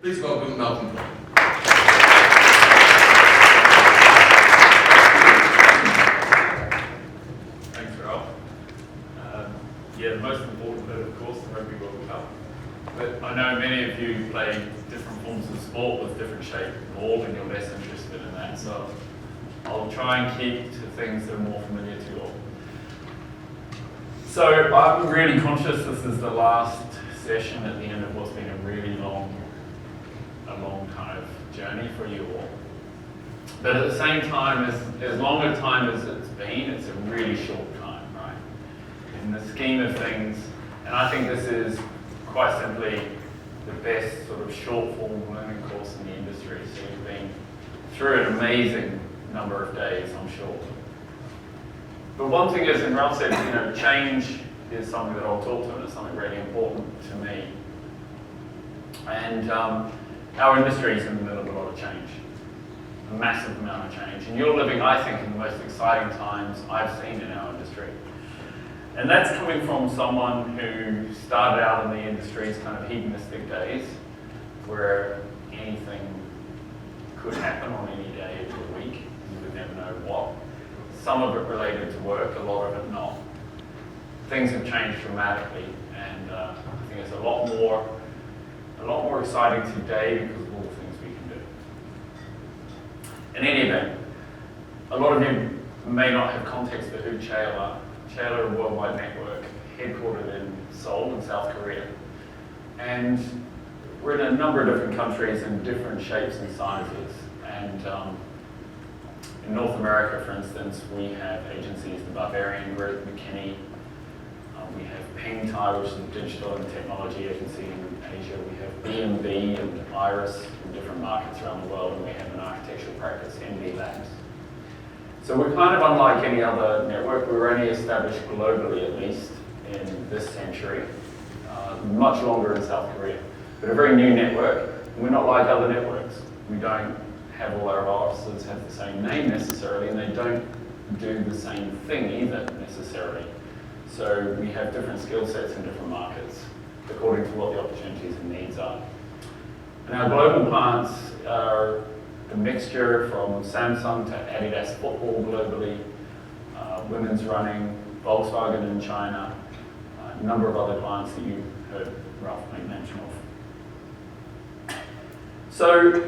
Please welcome Malcolm. Thanks, Ralph. Yeah, the most important bit, of course, the Rugby World Cup. But I know many of you play different forms of sport with different shape and ball, and you're less interested in that. So I'll try and keep to things that are more familiar to you all. So I'm really conscious this is the last session at the end of what's been a really long kind of journey for you all. But at the same time, as long a time as it's been, it's a really short time, right? In the scheme of things, and I think this is quite simply the best sort of short form learning course in the industry. So you've been through an amazing number of days, I'm sure. But one thing is, and Ralph said, change is something that I'll talk to, and it's something really important to me. And our industry is in the middle of a lot of change, a massive amount of change. And you're living, I think, in the most exciting times I've seen in our industry. And that's coming from someone who started out in the industry's kind of hedonistic days, where anything could happen on any day of the week. You would never know what. Some of it related to work, a lot of it not. Things have changed dramatically, and I think it's a lot more exciting today because of all the things we can do. In any event, a lot of you may not have context for who Cheil are. Cheil are a worldwide network headquartered in Seoul in South Korea. And we're in a number of different countries in different shapes and sizes. And in North America, for instance, we have agencies, the Bavarian, we're at McKinney. We have Poynton, which is a digital and technology agency in Asia. We have B&B and Iris in different markets around the world, and we have an architectural practice, NB Labs. So we're kind of unlike any other network. We were only established globally, at least, in this century, much longer in South Korea. But a very new network. We're not like other networks. We don't have all our offices have the same name necessarily, and they don't do the same thing either necessarily. So we have different skill sets in different markets according to what the opportunities and needs are. And our global clients are a mixture from Samsung to Adidas football globally, women's running, Volkswagen in China, a number of other clients that you heard Ralph make mention of. So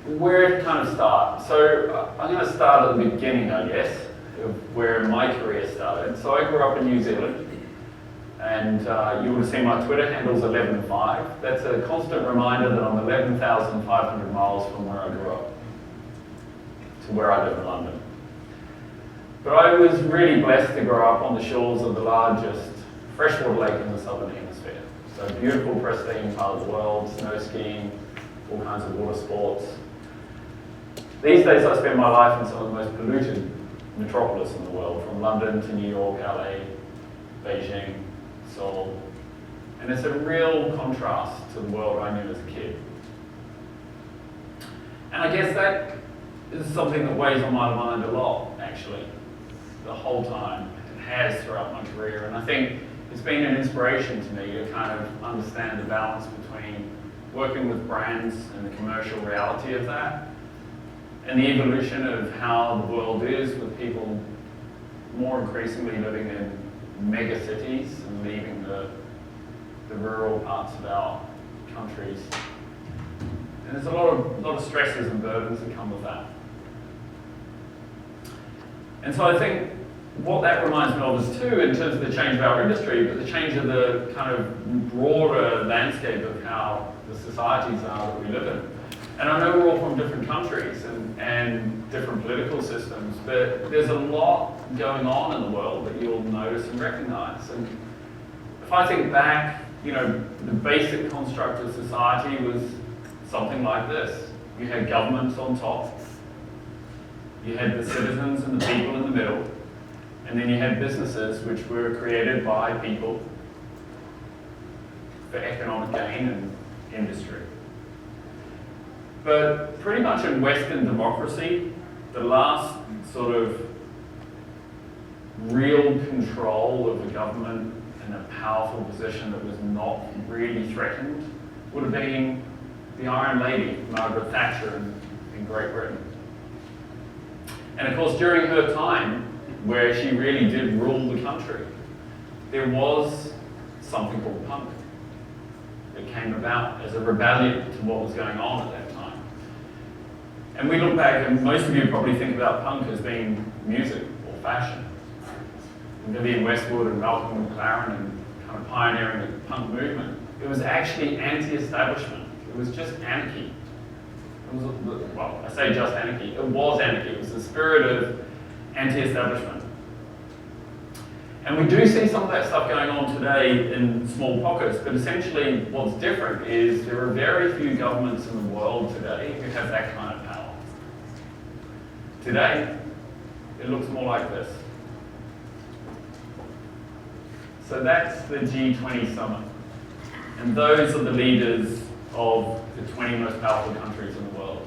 where to kind of start? So I'm going to start at the beginning, I guess, of where my career started. So I grew up in New Zealand, and you would have seen my Twitter handle's 11.5. That's a constant reminder that I'm 11,500 miles from where I grew up to where I live in London. But I was really blessed to grow up on the shores of the largest freshwater lake in the southern hemisphere. So beautiful, pristine part of the world, snow skiing, all kinds of water sports. These days I spend my life in some of the most polluted metropolis in the world, from London to New York, LA, Beijing, Seoul. And it's a real contrast to the world I knew as a kid. And I guess that is something that weighs on my mind a lot, actually, the whole time. It has throughout my career. And I think it's been an inspiration to me to kind of understand the balance between working with brands and the commercial reality of that, and the evolution of how the world is with people more increasingly living in mega cities and leaving the rural parts of our countries. And there's a lot of stresses and burdens that come with that. And so I think what that reminds me of is too, in terms of the change of our industry, but the change of the kind of broader landscape of how the societies are that we live in. And I know we're all from different countries and different political systems, but there's a lot going on in the world that you'll notice and recognize. And if I think back, the basic construct of society was something like this. You had governments on top, you had the citizens and the people in the middle, and then you had businesses which were created by people for economic gain and industry. But pretty much in Western democracy, the last sort of real control of the government in a powerful position that was not really threatened would have been the Iron Lady, Margaret Thatcher in Great Britain. And of course, during her time, where she really did rule the country, there was something called punk that came about as a rebellion to what was going on at that time. And we look back, and most of you probably think about punk as being music or fashion. And Vivienne Westwood and Malcolm McLaren and kind of pioneering the punk movement. It was actually anti-establishment. It was just anarchy. It was, well, I say just anarchy. It was anarchy. It was the spirit of anti-establishment. And we do see some of that stuff going on today in small pockets, but essentially what's different is there are very few governments in the world today who have that kind of power. Today, it looks more like this. So that's the G20 summit. And those are the leaders of the 20 most powerful countries in the world.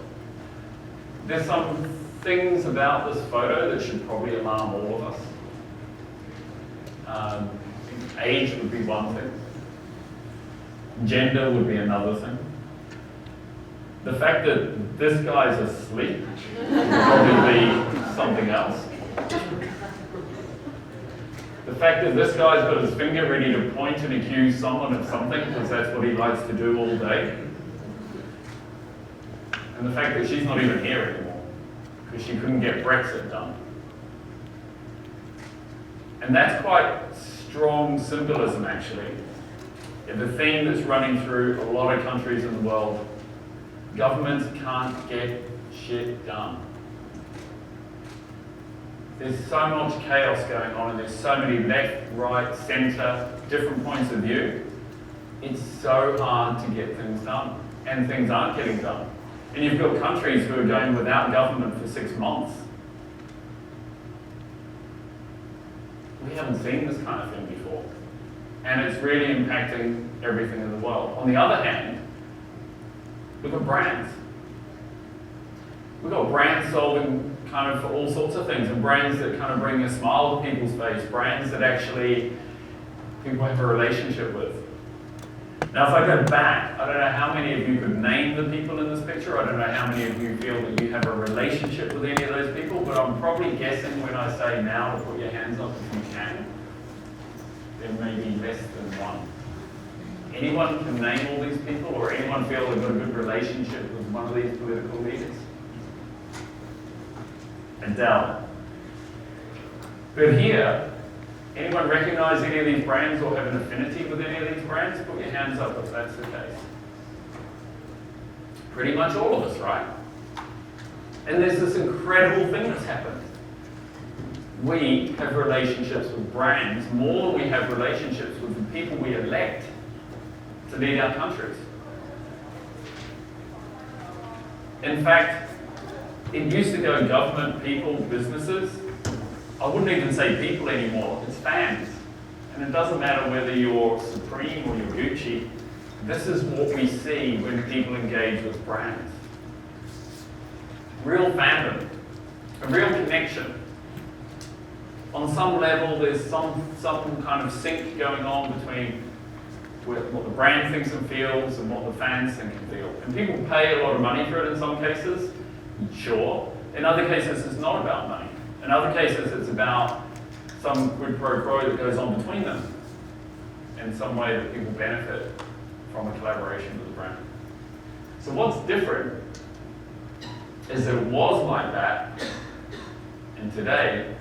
There's some things about this photo that should probably alarm all of us. Age would be one thing. Gender would be another thing. The fact that this guy's asleep would probably be something else. The fact that this guy's got his finger ready to point and accuse someone of something because that's what he likes to do all day. And the fact that she's not even here anymore because she couldn't get Brexit done. And that's quite strong symbolism, actually. The theme that's running through a lot of countries in the world. Governments can't get shit done. There's so much chaos going on, and there's so many left, right, centre, different points of view. It's so hard to get things done, and things aren't getting done. And you've got countries who are going without government for 6 months. We haven't seen this kind of thing before. And it's really impacting everything in the world. On the other hand, we've got brands. We've got brands solving kind of for all sorts of things, and brands that kind of bring a smile to people's face, brands that actually people have a relationship with. Now, if I go back, I don't know how many of you could name the people in this picture. I don't know how many of you feel that you have a relationship with any of those people, but I'm probably guessing when I say now to put your hands up if you can, there may be less than one. Anyone can name all these people, or anyone feel they've got a good relationship with one of these political leaders? Adele. But here, anyone recognize any of these brands or have an affinity with any of these brands? Put your hands up if that's the case. Pretty much all of us, right? And there's this incredible thing that's happened. We have relationships with brands more than we have relationships with the people we elect to lead our countries. In fact, it used to go government, people, businesses. I wouldn't even say people anymore, it's fans. And it doesn't matter whether you're Supreme or you're Gucci, this is what we see when people engage with brands. Real fandom, a real connection. On some level, there's some kind of sync going on between what the brand thinks and feels and what the fans think and feel. And people pay a lot of money for it in some cases, sure. In other cases, it's not about money. In other cases, it's about some quid pro quo that goes on between them in some way that people benefit from a collaboration with the brand. So what's different is that it was like that, and today,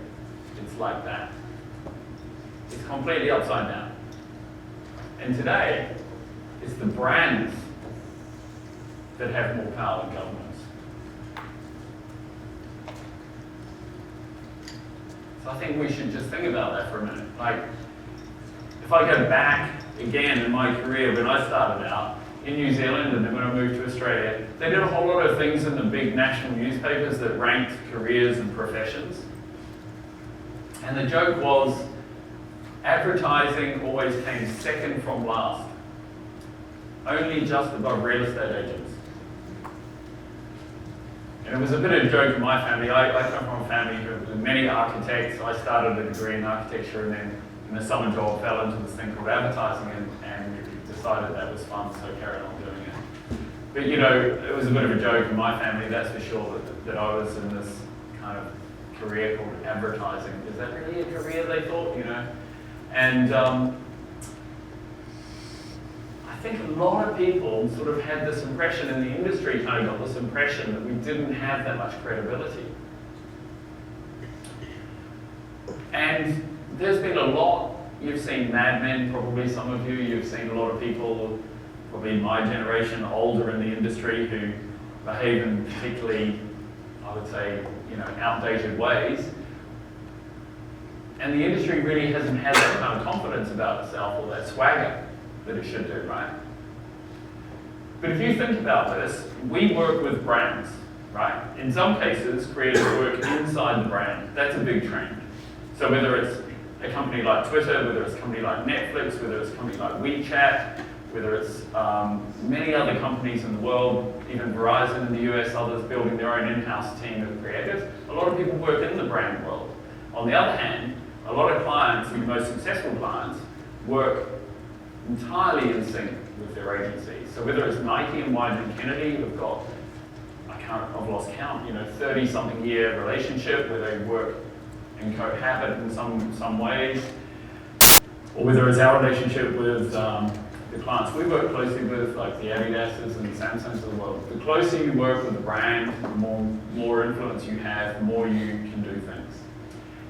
it's like that. It's completely upside down. And today, it's the brands that have more power than governments. So I think we should just think about that for a minute. Like, if I go back again in my career when I started out in New Zealand and then when I moved to Australia, they did a whole lot of things in the big national newspapers that ranked careers and professions. And the joke was, advertising always came second from last, only just above real estate agents. And it was a bit of a joke in my family. I come from a family with many architects. I started a degree in architecture and then in the summer job fell into this thing called advertising and decided that was fun, so carried on doing it. But it was a bit of a joke in my family, that's for sure, that I was in this kind of career called advertising. Is that really a career, they thought, And I think a lot of people sort of had this impression in the industry, kind of got this impression that we didn't have that much credibility. And there's been a lot. You've seen Mad Men, probably some of you. You've seen a lot of people, probably my generation, older in the industry, who behave in particularly, I would say, outdated ways. And the industry really hasn't had that kind of confidence about itself or that swagger that it should do, right? But if you think about this, we work with brands, right? In some cases, creators work inside the brand. That's a big trend. So whether it's a company like Twitter, whether it's a company like Netflix, whether it's a company like WeChat, whether it's many other companies in the world, even Verizon in the US, others building their own in-house team of creatives, a lot of people work in the brand world. On the other hand, a lot of clients, the most successful clients, work entirely in sync with their agencies. So whether it's Nike and Wieden Kennedy, who've got, I've lost count, 30-something year relationship where they work and cohabit in some ways, or whether it's our relationship with the clients we work closely with, like the Adidases and the Samsungs of the world. The closer you work with the brand, the more influence you have, the more you can do things.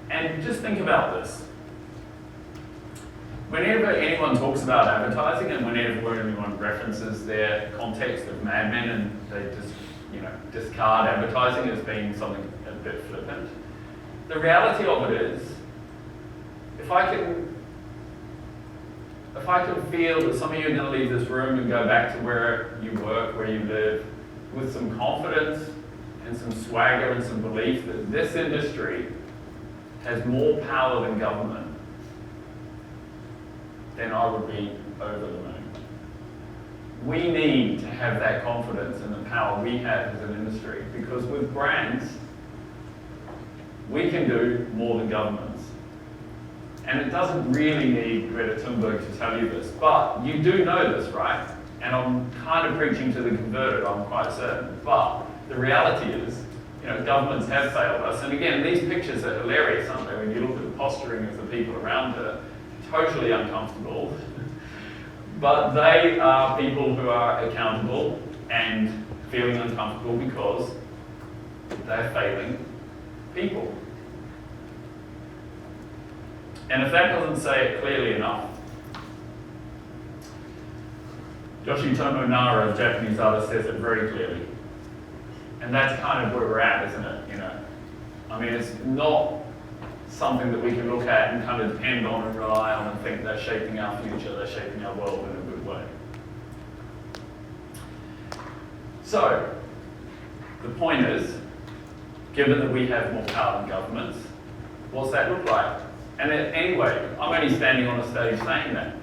And just think about this. Whenever anyone talks about advertising and whenever anyone references their context of Mad Men and they just, discard advertising as being something a bit flippant, the reality of it is, if I can feel that some of you are going to leave this room and go back to where you work, where you live, with some confidence and some swagger and some belief that this industry has more power than government, then I would be over the moon. We need to have that confidence in the power we have as an industry, because with brands, we can do more than governments. And it doesn't really need Greta Thunberg to tell you this, but you do know this, right? And I'm kind of preaching to the converted, I'm quite certain. But the reality is, governments have failed us. And again, these pictures are hilarious, aren't they? When you look at the posturing of the people around her, totally uncomfortable. But they are people who are accountable and feeling uncomfortable because they're failing people. And if that doesn't say it clearly enough, Yoshitomo Nara, a Japanese artist, says it very clearly. And that's kind of where we're at, isn't it? I mean, it's not something that we can look at and kind of depend on and rely on and think they're shaping our future, they're shaping our world in a good way. So, the point is, given that we have more power than governments, what's that look like? And anyway, I'm only standing on a stage saying that.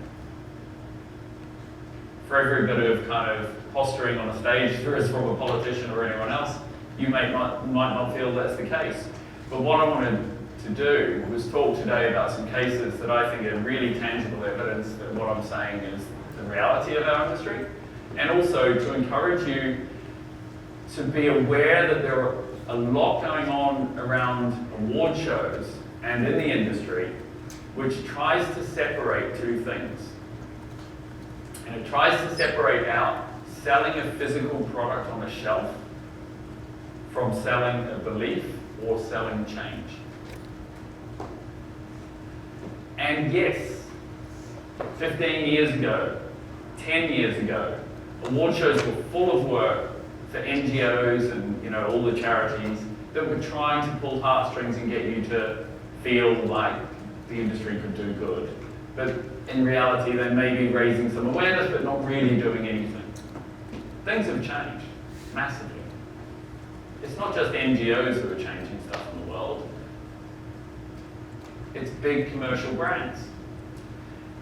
For every bit of kind of posturing on a stage, there is from a politician or anyone else, you might not feel that's the case. But what I wanted to do was talk today about some cases that I think are really tangible evidence that what I'm saying is the reality of our industry, and also to encourage you to be aware that there are a lot going on around award shows and in the industry which tries to separate two things. And it tries to separate out selling a physical product on a shelf from selling a belief or selling change. And yes, 15 years ago, 10 years ago, award shows were full of work for NGOs and all the charities that were trying to pull heartstrings and get you to feel like the industry could do good. But in reality, they may be raising some awareness, but not really doing anything. Things have changed massively. It's not just NGOs who are changing stuff in the world. It's big commercial brands.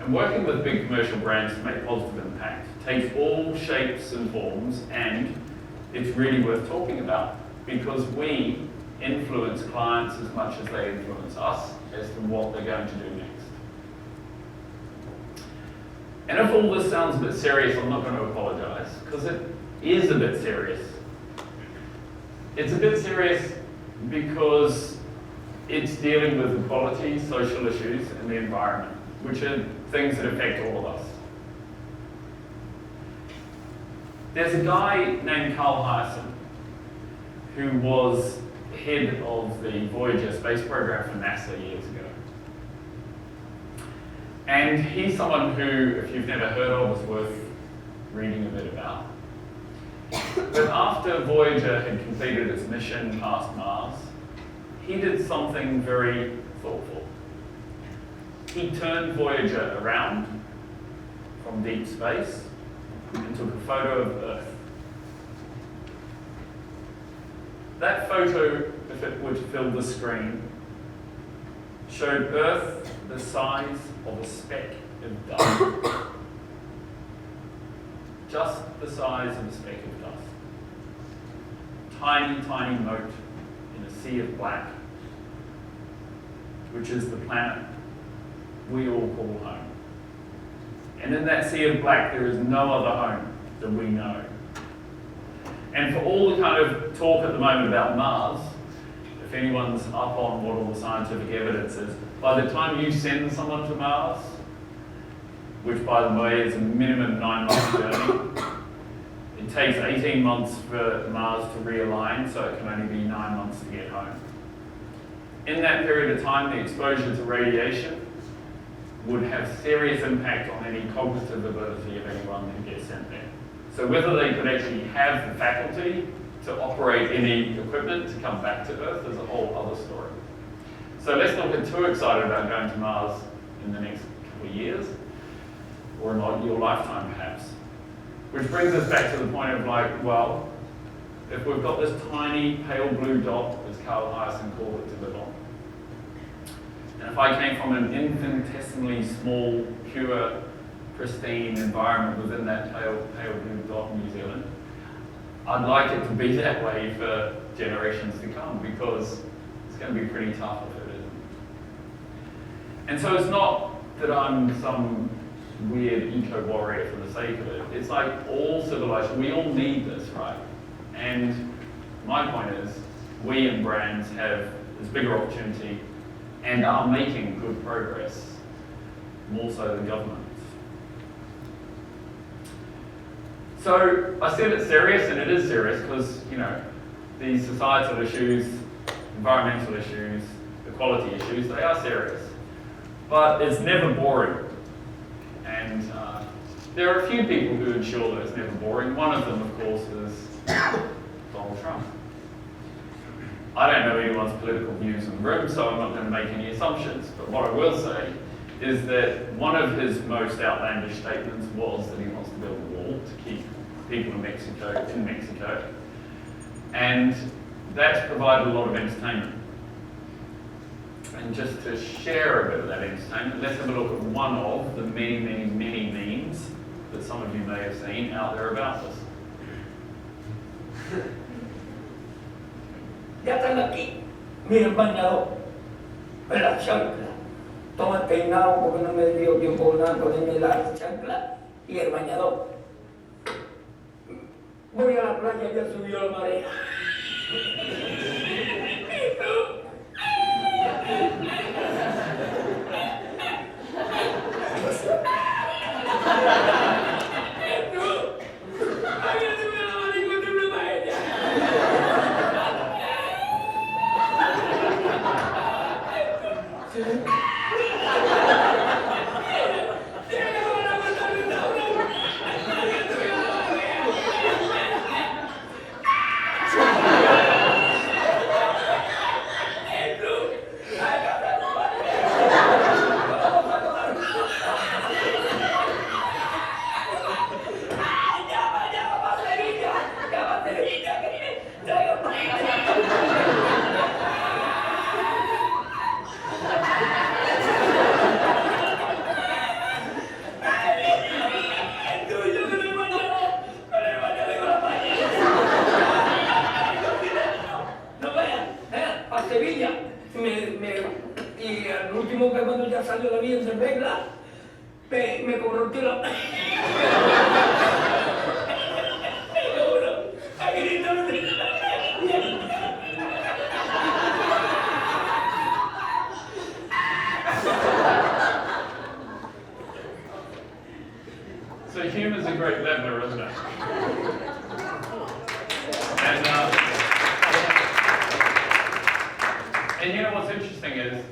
And working with big commercial brands to make positive impact takes all shapes and forms, and it's really worth talking about because we influence clients as much as they influence us as to what they're going to do next. And if all this sounds a bit serious, I'm not going to apologize, because is a bit serious. It's a bit serious because it's dealing with equality, social issues, and the environment, which are things that affect all of us. There's a guy named Cheil Worldwide who was head of the Voyager space program for NASA years ago. And he's someone who, if you've never heard of, is worth reading a bit about. But after Voyager had completed its mission past Mars, he did something very thoughtful. He turned Voyager around from deep space and took a photo of Earth. That photo, if it were to fill the screen, showed Earth the size of a speck of dust. Just the size of a speck of dust. Tiny, tiny mote in a sea of black, which is the planet we all call home. And in that sea of black, there is no other home that we know. And for all the kind of talk at the moment about Mars, if anyone's up on what all the scientific evidence is, by the time you send someone to Mars, which by the way is a minimum 9-month journey, it takes 18 months for Mars to realign, so it can only be 9 months to get home. In that period of time, the exposure to radiation would have serious impact on any cognitive ability of anyone who gets sent there. So whether they could actually have the faculty to operate any equipment to come back to Earth is a whole other story. So let's not get too excited about going to Mars in the next couple of years, or in your lifetime perhaps. Which brings us back to the point of like, well, if we've got this tiny pale blue dot, as Cheil Worldwide called it, to live on, and if I came from an infinitesimally small, pure, pristine environment within that pale blue dot in New Zealand, I'd like it to be that way for generations to come, because it's going to be pretty tough if it isn't. And so it's not that I'm some weird eco-warrior for the sake of it. It's like all civilization, we all need this, right? And my point is, we and brands have this bigger opportunity and are making good progress, more so than governments. So I said it's serious, and it is serious because, you know, these societal issues, environmental issues, equality issues, they are serious. But it's never boring. And there are a few people who ensure that it's never boring. One of them, of course, is Donald Trump. I don't know anyone's political views in the room, so I'm not going to make any assumptions. But what I will say is that one of his most outlandish statements was that he wants to build a wall to keep people in Mexico. And that's provided a lot of entertainment. And just to share a bit of that entertainment, let's have a look at one of the many, many, many memes that some of you may have seen out there about this. Ya están aquí, mi hermano, me la chancla. Toma el peinado porque no me dio tiempo nada, ponerme la chancla y el bañador. Voy a la playa, ya subió la marea. humor's a great leveler, isn't it? And you know what's interesting is,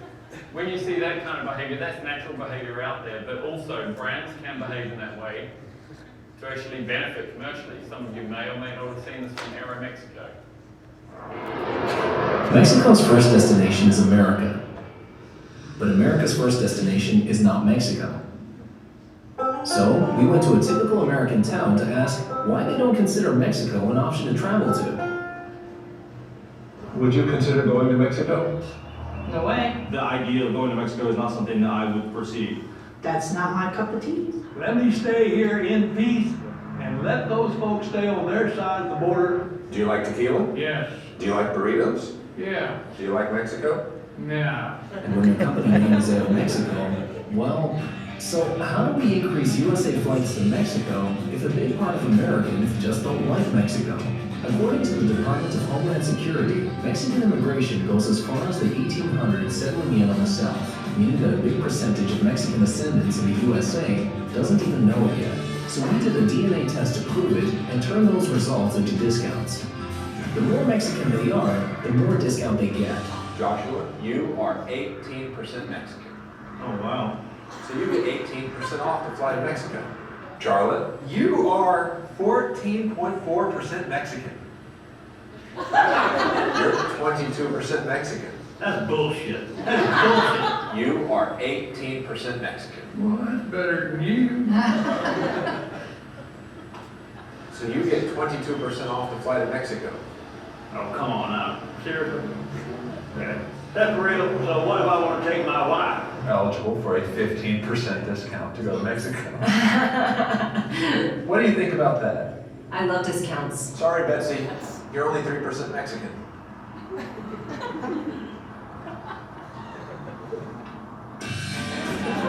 when you see that kind of behavior, that's natural behavior out there, but also brands can behave in that way to actually benefit commercially. Some of you may or may not have seen this from Aero Mexico. Mexico's first destination is America, but America's first destination is not Mexico. So we went to a typical American town to ask why they don't consider Mexico an option to travel to. Would you consider going to Mexico? No way. The idea of going to Mexico is not something that I would foresee. That's not my cup of tea. Let me stay here in peace and let those folks stay on their side of the border. Do you like tequila? Yes. Do you like burritos? Yeah. Do you like Mexico? Yeah. And when your company name is out of Mexico, well, so how do we increase USA flights to Mexico if a big part of Americans just don't like Mexico? According to the Department of Homeland Security, Mexican immigration goes as far as the 1800s settling in on the South, meaning that a big percentage of Mexican descendants in the USA doesn't even know it yet. So we did a DNA test to prove it and turn those results into discounts. The more Mexican they are, the more discount they get. Joshua, you are 18% Mexican. Oh, wow. So you get 18% off to fly to Mexico. Charlotte, you are 14.4% Mexican. You're 22% Mexican. That's bullshit. That's bullshit. You are 18% Mexican. Well, that's better than you. So you get 22% off to fly to Mexico. Oh, come on now. Seriously? Okay. That's real. So what if I want to take my wife? Eligible for a 15% discount to go to Mexico. What do you think about that? I love discounts. Sorry, Betsy, you're only 3% Mexican.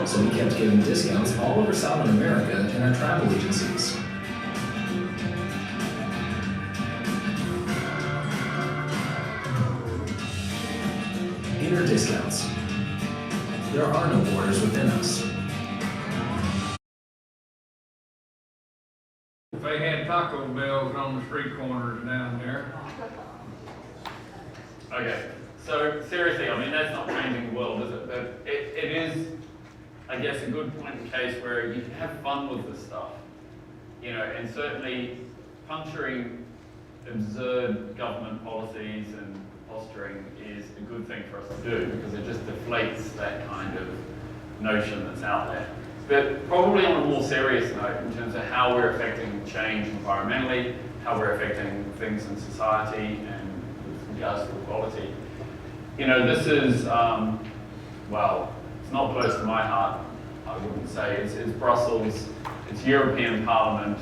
So we kept giving discounts all over South America in our travel agencies. Inner discounts. There are no borders within us. They had Taco Bells on the street corners down there. Okay, so seriously, I mean, that's not changing the world, is it? But it is, I guess, a good point in case where you can have fun with this stuff. You know, and certainly puncturing absurd government policies and posturing is a good thing for us to do because it just deflates that kind of notion that's out there. But probably on a more serious note, in terms of how we're affecting change environmentally, how we're affecting things in society, and with regards to equality. You know, this is, well, it's not close to my heart, I wouldn't say. It's Brussels, it's European Parliament,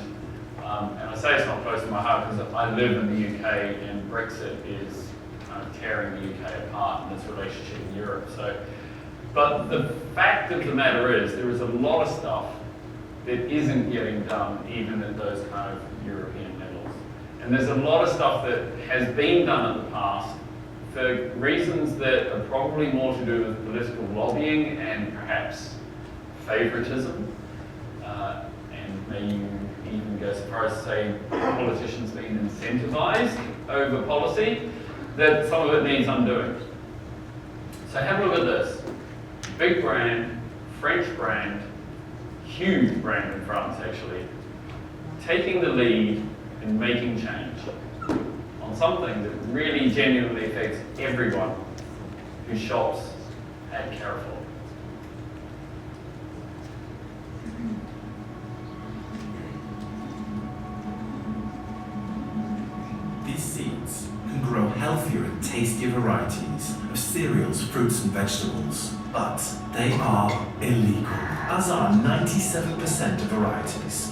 and I say it's not close to my heart because I live in the UK and Brexit is kind of tearing the UK apart in its relationship with Europe. So, but the fact of the matter is there is a lot of stuff that isn't getting done even at those kind of European levels. And there's a lot of stuff that has been done in the past for reasons that are probably more to do with political lobbying and perhaps favoritism. And maybe even go so far as to say politicians being incentivized over policy, that some of it needs undoing. So have a look at this. Big brand, French brand, huge brand in France actually, taking the lead in making change on something that really genuinely affects everyone who shops at Carrefour. These seeds can grow healthier and tastier varieties of cereals, fruits and vegetables, but they are illegal, as are 97% of varieties.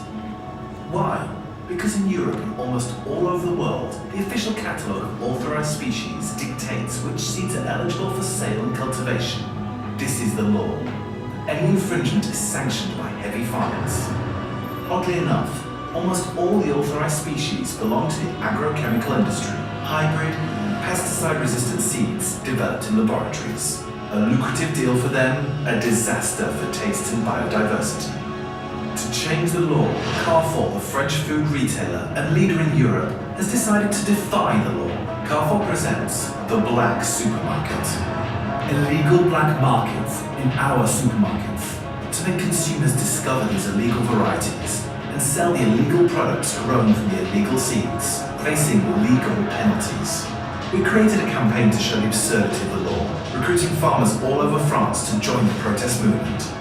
Why? Because in Europe and almost all over the world, the official catalogue of authorised species dictates which seeds are eligible for sale and cultivation. This is the law. Any infringement is sanctioned by heavy fines. Oddly enough, almost all the authorised species belong to the agrochemical industry, hybrid, pesticide-resistant seeds developed in laboratories. A lucrative deal for them, a disaster for taste and biodiversity. To change the law, Carrefour, the French food retailer and leader in Europe, has decided to defy the law. Carrefour presents the Black Supermarket. Illegal black markets in our supermarkets to make consumers discover these illegal varieties and sell the illegal products grown from the illegal seeds, facing legal penalties. We created a campaign to show the absurdity of the law, recruiting farmers all over France to join the protest movement.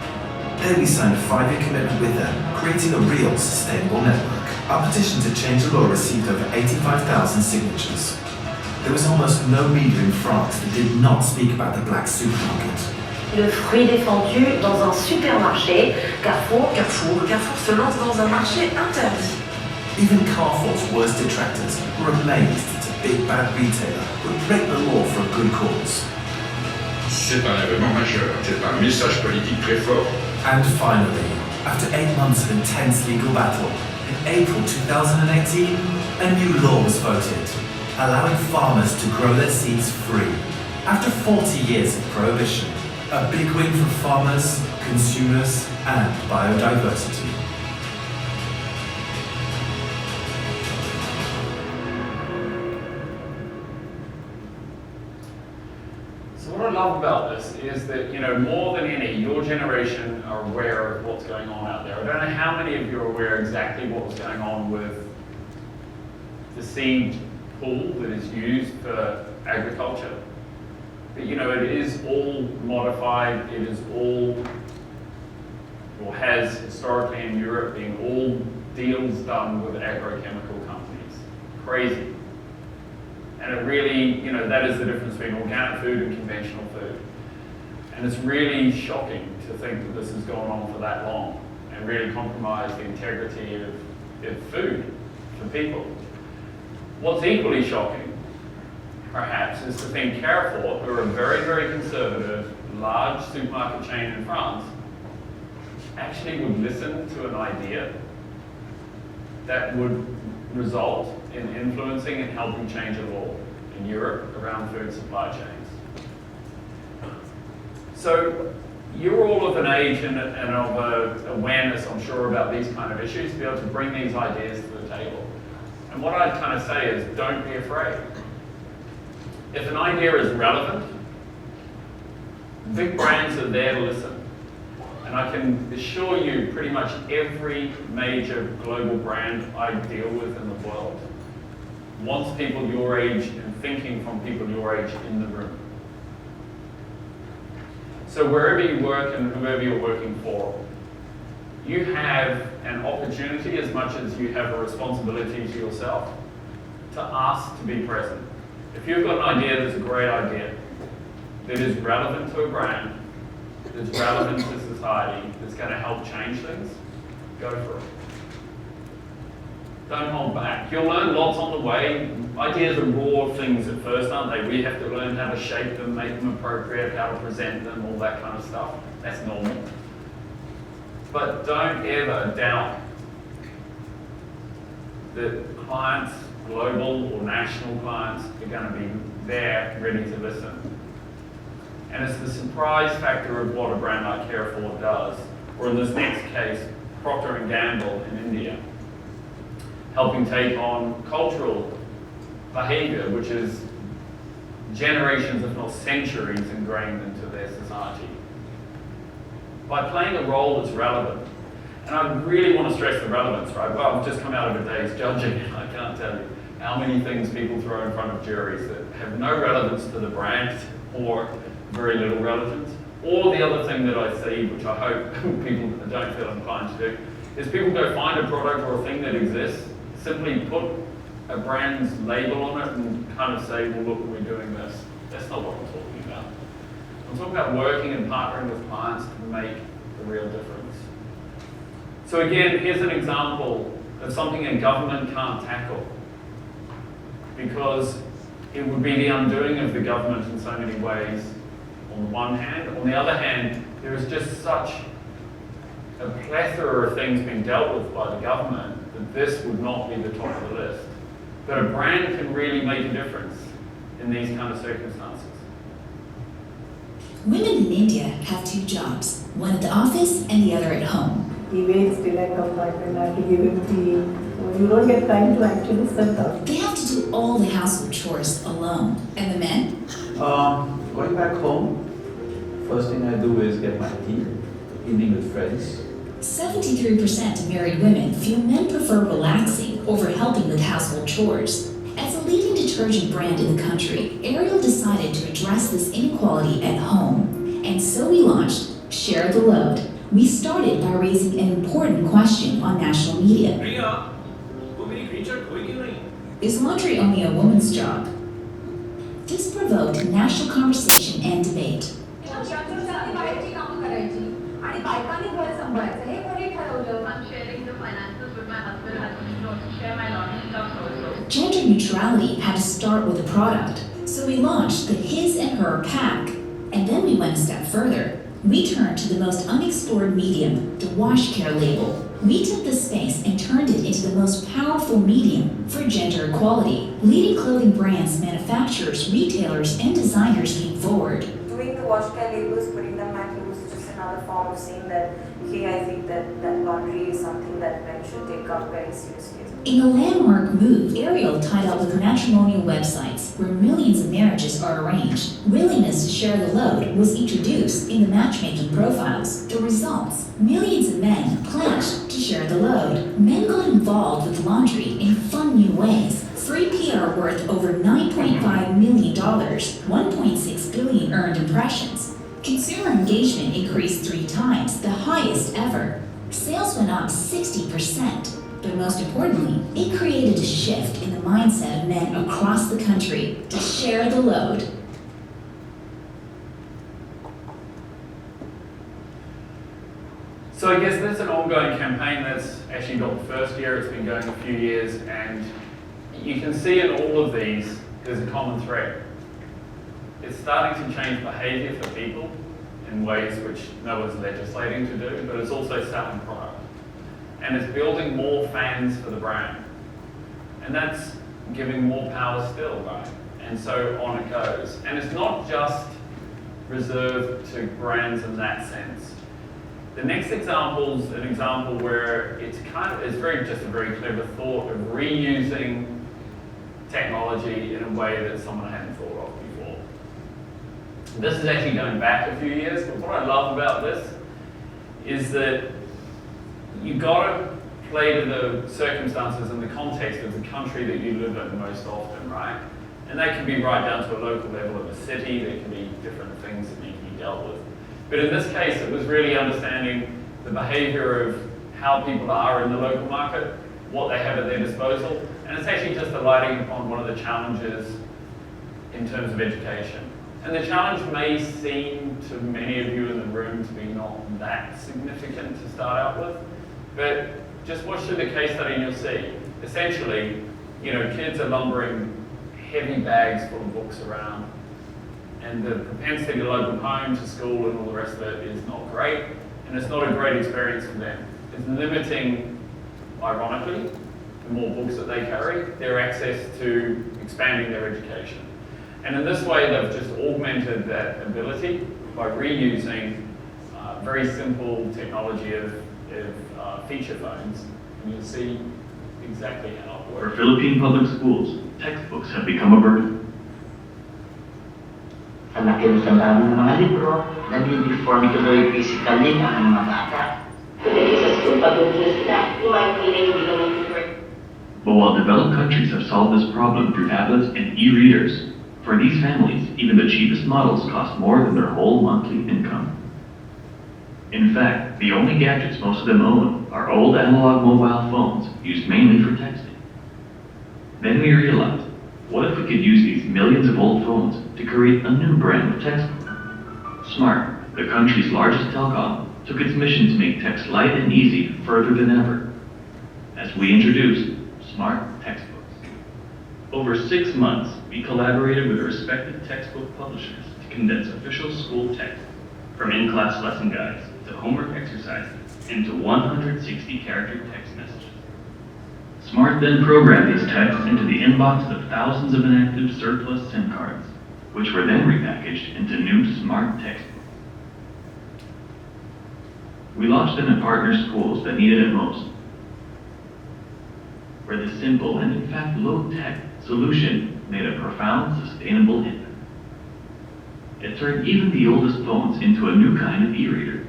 There we signed a 5-year commitment with them, creating a real sustainable network. Our petition to change the law received over 85,000 signatures. There was almost no media in France that did not speak about the black supermarket. Le fruit défendu dans un supermarché, Carrefour se lance dans un marché interdit. Even Carrefour's worst detractors were amazed that a big bad retailer would break the law for a good cause. C'est un événement majeur, c'est un message politique très fort. And finally, after 8 months of intense legal battle, in April 2018, a new law was voted, allowing farmers to grow their seeds free. After 40 years of prohibition, a big win for farmers, consumers, and biodiversity. So what I love about this is that, more than any, your generation are aware of what's going on out there. I don't know how many of you are aware exactly what was going on with the seed pool that is used for agriculture. But it is all modified, it is all, or has historically in Europe been all deals done with agrochemical companies. Crazy. And it really, that is the difference between organic food and conventional food. And it's really shocking to think that this has gone on for that long and really compromised the integrity of food for people. What's equally shocking, perhaps, is to think Carrefour, who are a very, very conservative, large supermarket chain in France, actually would listen to an idea that would result in influencing and helping change a law in Europe around food supply chains. So you're all of an age and of awareness, I'm sure, about these kind of issues to be able to bring these ideas to the table. And what I'd kind of say is, don't be afraid. If an idea is relevant, big brands are there to listen. And I can assure you pretty much every major global brand I deal with in the world wants people your age and thinking from people your age in the room. So wherever you work and whoever you're working for, you have an opportunity as much as you have a responsibility to yourself to ask to be present. If you've got an idea that's a great idea, that is relevant to a brand, that's relevant to society, that's going to help change things, go for it. Don't hold back. You'll learn lots on the way. Ideas are raw things at first, aren't they? We have to learn how to shape them, make them appropriate, how to present them, all that kind of stuff. That's normal. But don't ever doubt that clients, global or national clients, are going to be there, ready to listen. And it's the surprise factor of what a brand like Carrefour does, or in this next case, Procter & Gamble in India, helping take on cultural behavior, which is generations, if not centuries, ingrained into their society. By playing a role that's relevant. And I really want to stress the relevance, right? Well, I've just come out of a day's judging, and I can't tell you how many things people throw in front of juries that have no relevance to the brand or very little relevance. Or the other thing that I see, which I hope people don't feel inclined to do, is people go find a product or a thing that exists, simply put a brand's label on it and kind of say, well, look, we're doing this. That's not what I'm talking about. I'm talking about working and partnering with clients to make a real difference. So again, here's an example of something a government can't tackle, because it would be the undoing of the government in so many ways on the one hand. On the other hand, there is just such a plethora of things being dealt with by the government that this would not be the top of the list. But a brand can really make a difference in these kind of circumstances. Women in India have 2 jobs, one at the office and the other at home. He waits till I come back and I have to give him tea. So you don't get time to actually sit down. They have to do all the household chores alone. And the men? Going back home, first thing I do is get my tea, eating with friends. 73% of married women feel men prefer relaxing over helping with household chores. As a leading detergent brand in the country, Ariel decided to address this inequality at home. And so we launched Share the Load. We started by raising an important question on national media. Is laundry only a woman's job? This provoked national conversation and debate. Gender neutrality had to start with a product, so we launched the His and Her pack. And then we went a step further. We turned to the most unexplored medium, the wash care label. We took this space and turned it into the most powerful medium for gender equality. Leading clothing brands, manufacturers, retailers, and designers came forward. Doing the wash care labels, putting them back loose is just another form of saying that, hey, I think that laundry is something that men should take up very seriously. In a landmark move, Ariel tied up with matrimonial websites where millions of marriages are arranged. Willingness to share the load was introduced in the matchmaking profiles. The results: millions of men pledged to share the load. Men got involved with laundry in fun new ways. 3P are worth over $9.5 million, 1.6 billion earned impressions. Consumer engagement increased 3 times, the highest ever. Sales went up 60%. But most importantly, it created a shift in the mindset of men across the country to share the load. So I guess that's an ongoing campaign that's actually got the first year, it's been going a few years, and you can see in all of these, there's a common thread. It's starting to change behavior for people in ways which no one's legislating to do, but it's also selling product. And it's building more fans for the brand. And that's giving more power still, right? And so on it goes. And it's not just reserved to brands in that sense. The next example is an example where it's just a very clever thought of reusing technology in a way that someone hadn't thought of before. This is actually going back a few years, but what I love about this is that you've got to play to the circumstances and the context of the country that you live in most often, right? And that can be right down to a local level of a city, there can be different things that need to be dealt with. But in this case, it was really understanding the behavior of how people are in the local market, what they have at their disposal, and it's actually just alighting upon one of the challenges in terms of education. And the challenge may seem to many of you in the room to be not that significant to start out with, but just watch through the case study and you'll see. Essentially, kids are lumbering heavy bags full of books around, and the propensity to load them home, to school, and all the rest of it is not great, and it's not a great experience for them. It's limiting, ironically, the more books that they carry, their access to expanding their education. And in this way, they've just augmented that ability by reusing very simple technology of feature phones, and you'll see exactly how it works. For Philippine public schools, textbooks have become a burden. Sa laki ng ng mga libro, nag-uniform tuloy physically ang mga bata. But while developed countries have solved this problem through tablets and e-readers, for these families, even the cheapest models cost more than their whole monthly income. In fact, the only gadgets most of them own are old analog mobile phones used mainly for texting. Then we realized, what if we could use these millions of old phones to create a new brand of textbook? Smart, the country's largest telecom, took its mission to make text light and easy further than ever, as we introduced Smart Textbooks. Over 6 months, we collaborated with respected textbook publishers to condense official school text, from in-class lesson guides to homework exercises, into 160-character text messages. Smart then programmed these texts into the inbox of thousands of inactive surplus SIM cards, which were then repackaged into new Smart Textbooks. We launched them in partner schools that needed it most, where the simple and in fact low-tech solution made a profound, sustainable impact. It turned even the oldest phones into a new kind of e-reader,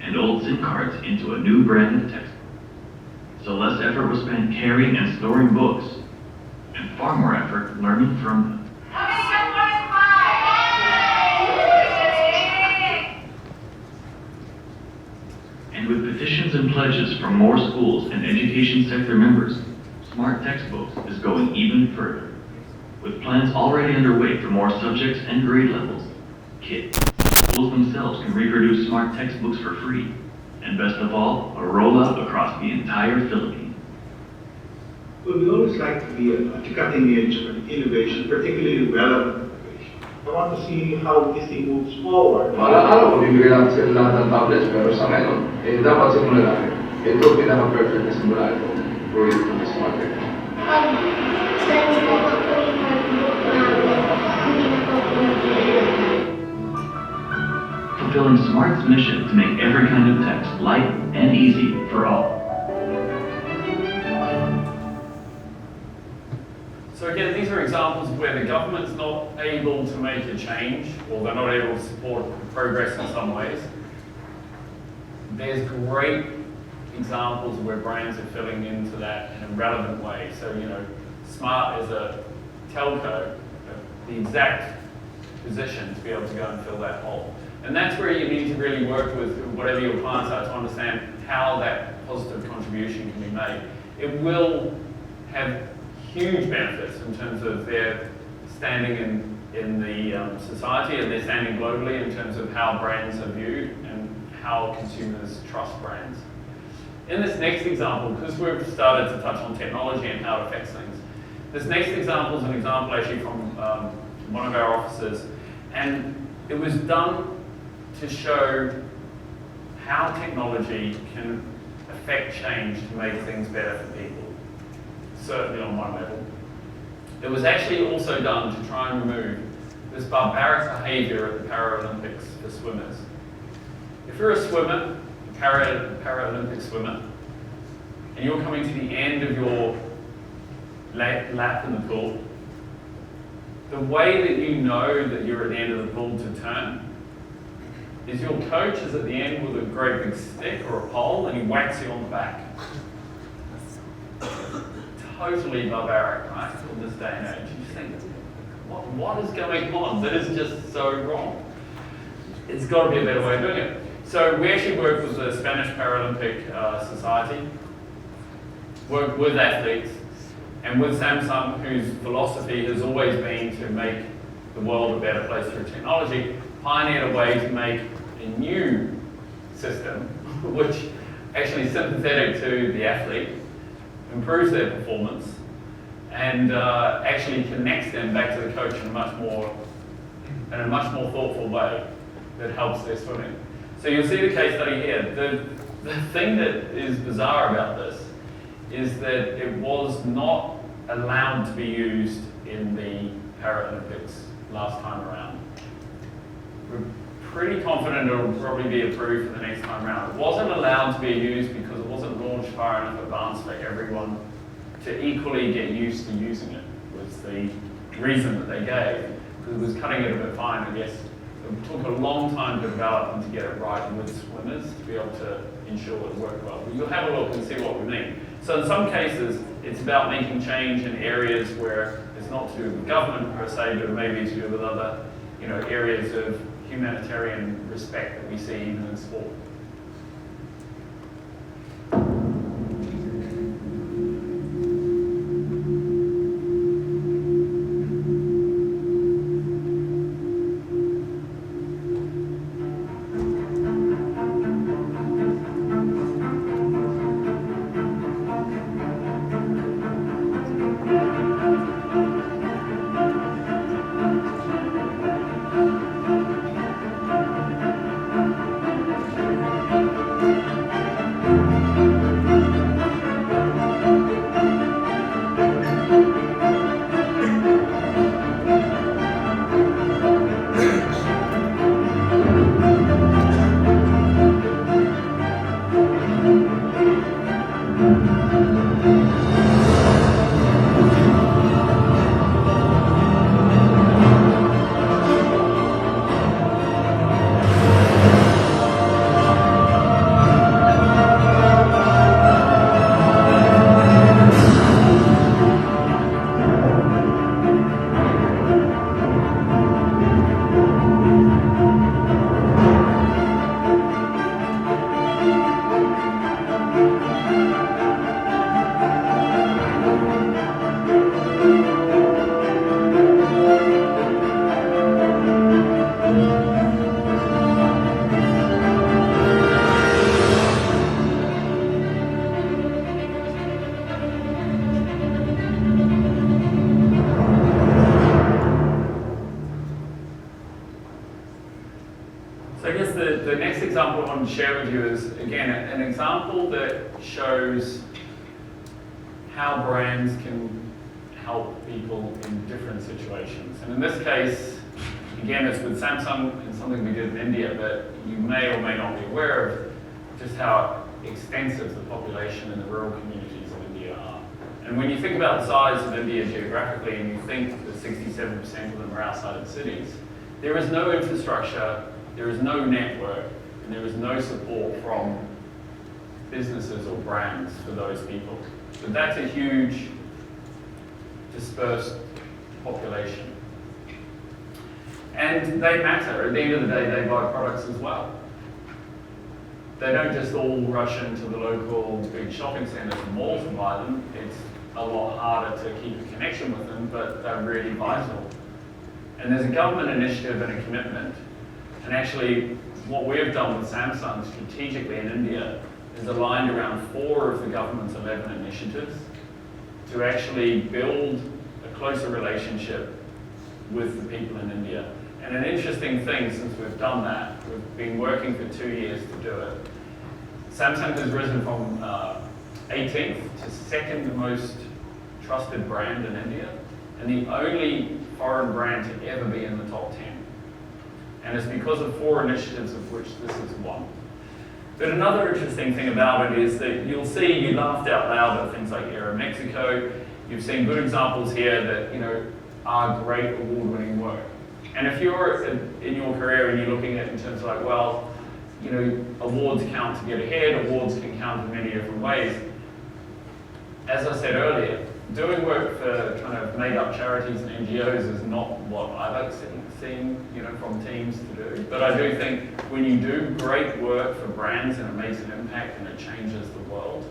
and old SIM cards into a new brand of textbook. So less effort was spent carrying and storing books, and far more effort learning from them. And with petitions and pledges from more schools and education sector members, Smart Textbooks is going even further. With plans already underway for more subjects and grade levels, schools themselves can reproduce Smart Textbooks for free, and best of all, a rollout across the entire Philippines. Well, we always like to be at the cutting edge of innovation, particularly relevant innovation. I want to see how this thing moves forward. Alam ko, bibigyan natin sila lahat ng tablets, pero sa ngayon, dapat simulan natin. Ito pinaka-perfect na simulan ito. Proyekto ng Smart Tech. Fulfilling Smart's mission to make every kind of text light and easy for all. So again, these are examples where the government's not able to make a change, or they're not able to support progress in some ways. There's great examples where brands are filling into that in a relevant way. So, you know, Smart is a telco, the exact position to be able to go and fill that hole. And that's where you need to really work with whatever your clients are to understand how that positive contribution can be made. It will have huge benefits in terms of their standing in the society and their standing globally in terms of how brands are viewed and how consumers trust brands. In this next example, because we've started to touch on technology and how it affects things, this next example is an example actually from one of our offices, and it was done to show how technology can affect change to make things better for people, certainly on one level. It was actually also done to try and remove this barbaric behavior at the Paralympics for swimmers. If you're a swimmer, a Paralympic swimmer, and you're coming to the end of your lap in the pool, the way that you know that you're at the end of the pool to turn is your coach is at the end with a great big stick or a pole and he whacks you on the back. Totally barbaric, right, in this day and age. You think, what is going on? That is just so wrong. It's got to be a better way of doing it. So we actually work with the Spanish Paralympic Society, work with athletes, and with Samsung, whose philosophy has always been to make the world a better place through technology, pioneered a way to make a new system, which actually is sympathetic to the athlete, improves their performance, and actually connects them back to the coach in a much more thoughtful way that helps their swimming. So you'll see the case study here. The thing that is bizarre about this is that it was not allowed to be used in the Paralympics last time around. We're pretty confident it will probably be approved for the next time around. It wasn't allowed to be used because it wasn't launched far enough advance for everyone to equally get used to using it, was the reason that they gave. Because it was cutting it a bit fine, I guess. It took a long time to develop and to get it right with swimmers to be able to ensure that it worked well. But you'll have a look and see what we mean. So in some cases, it's about making change in areas where it's not to do with government per se, but maybe to do with other, areas of humanitarian respect that we see even in sport. wanted to share with you is, again, an example that shows how brands can help people in different situations. And in this case, again, it's with Samsung and something we did in India, but you may or may not be aware of just how extensive the population in the rural communities of India are. And when you think about the size of India geographically and you think that 67% of them are outside of cities, there is no infrastructure, there is no network, and there is no support from businesses or brands for those people. So that's a huge dispersed population. And they matter. At the end of the day, they buy products as well. They don't just all rush into the local big shopping centres and malls to buy them. It's a lot harder to keep a connection with them, but they're really vital. And there's a government initiative and a commitment. And actually, what we've done with Samsung strategically in India is aligned around 4 of the government's 11 initiatives to actually build a closer relationship with the people in India. And an interesting thing, since we've done that, we've been working for 2 years to do it. Samsung has risen from 18th to 2nd most trusted brand in India, and the only foreign brand to ever be in the top 10. And it's because of 4 initiatives, of which this is one. But another interesting thing about it is that you'll see, you laughed out loud at things like Aeromexico. You've seen good examples here that, are great award-winning work. And if you're in your career and you're looking at it in terms of like, well, awards count to get ahead, awards can count in many different ways. As I said earlier, doing work for kind of made-up charities and NGOs is not what I like seeing from teams to do. But I do think when you do great work for brands and it makes an impact and it changes the world,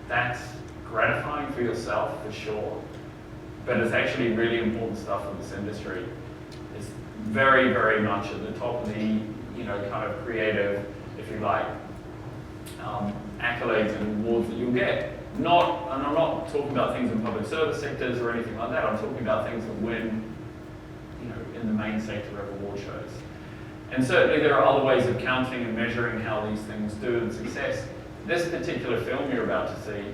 that's gratifying for yourself for sure. But it's actually really important stuff in this industry. It's very, very much at the top of the, kind of creative, if you like, accolades and awards that you'll get. And I'm not talking about things in public service sectors or anything like that. I'm talking about things that win, in the main sector of award shows. And certainly there are other ways of counting and measuring how these things do in success. This particular film you're about to see,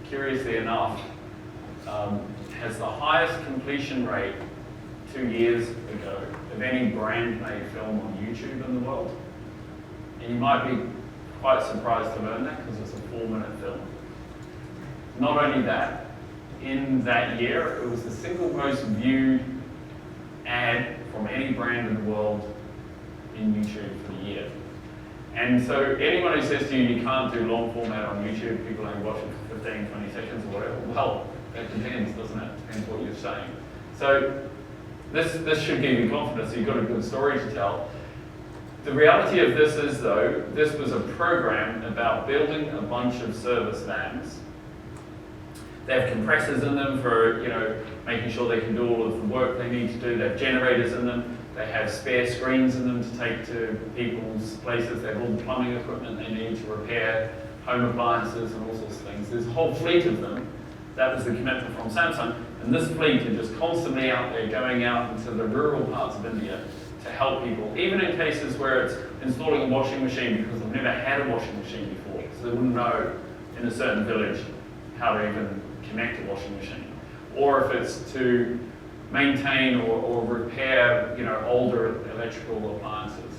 curiously enough, has the highest completion rate 2 years ago of any brand-made film on YouTube in the world. And you might be quite surprised to learn that because it's a 4-minute film. Not only that, in that year, it was the single most viewed ad from any brand in the world in YouTube for the year. And so anyone who says to you, you can't do long format on YouTube, people only watch it for 15, 20 seconds or whatever, well, that depends, doesn't it? Depends what you're saying. So this should give you confidence that you've got a good story to tell. The reality of this is, though, this was a program about building a bunch of service vans. They have compressors in them for, making sure they can do all of the work they need to do. They have generators in them. They have spare screens in them to take to people's places. They have all the plumbing equipment they need to repair home appliances and all sorts of things. There's a whole fleet of them. That was the commitment from Samsung. And this fleet is just constantly out there, going out into the rural parts of India to help people, even in cases where it's installing a washing machine because they've never had a washing machine before. So they wouldn't know in a certain village how to even connect a washing machine. Or if it's to maintain or repair, older electrical appliances.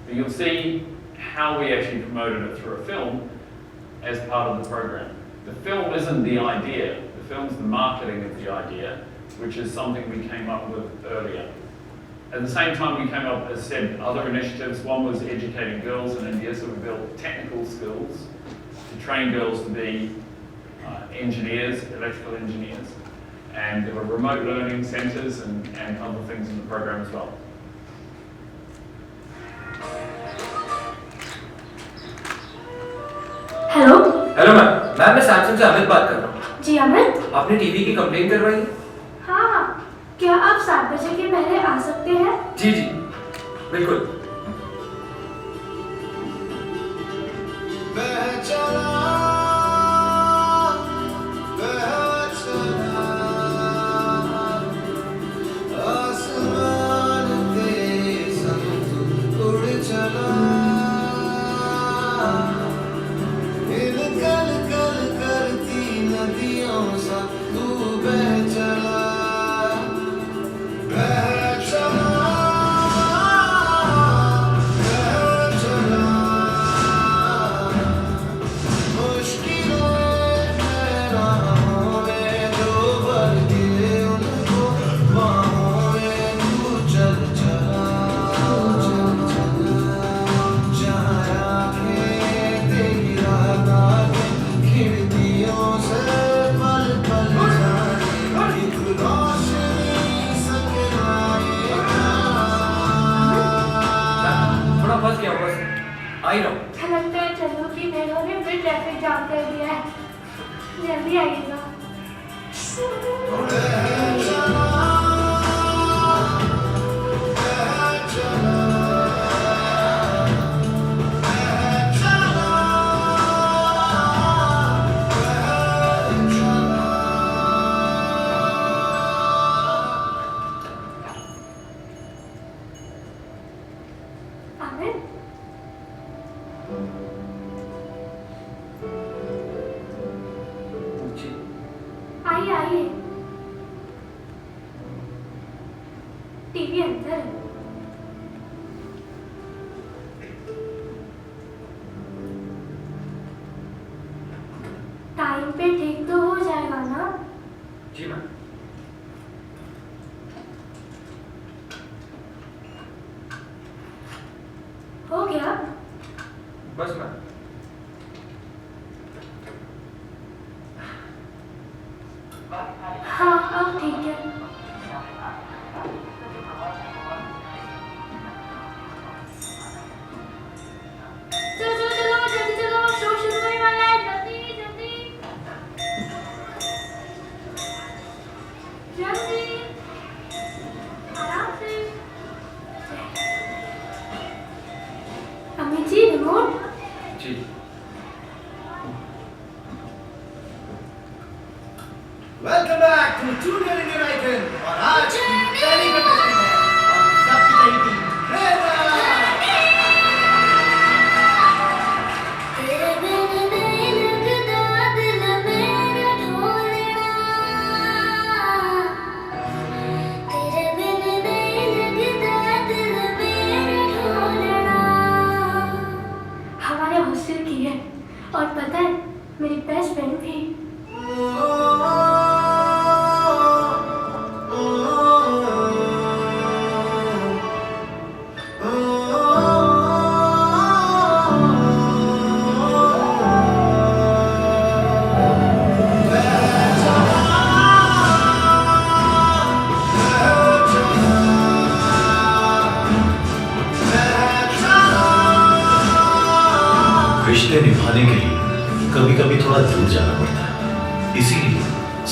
But you'll see how we actually promoted it through a film as part of the program. The film isn't the idea. The film's the marketing of the idea, which is something we came up with earlier. At the same time, we came up, as said, other initiatives. One was educating girls in India, so we built technical skills to train girls to be engineers, electrical engineers. And there were remote learning centres and other things in the program as well. Hello hello ma'am मैं Samsung से अमित बात कर रहा हूँ। जी अमित, आपने TV की complain करवाई है? हाँ, क्या आप 7 बजे के पहले आ सकते हैं? जी जी बिल्कुल। आसमान पे संग उड़ चला नदियों सा तू बह चला फंस गया बस आई रहा हूँ। लगता है चलो कि मेरों ने फिर ट्रैफिक जाम कर दिया है। जल्दी आइएगा। आइए आइए। टीवी अंदर है। टाइम पे ठीक तो हो जाएगा ना? जी मैम। हो गया? बस मैम। हाँ अब ठीक है। चलो चलो जल्दी चलो, शो शुरू होने वाला है। जल्दी जल्दी जल्दी आराम से। अम्मी जी रिमोट। जी। Welcome back to junior Indian icon और आज की पहली कंटेस्टेंट है हम सबकी नई टीम हमारे हॉस्टल की है और पता है मेरी बेस्ट फ्रेंड भी। रिश्ते निभाने के लिए कभी कभी थोड़ा दूर जाना पड़ता है, इसीलिए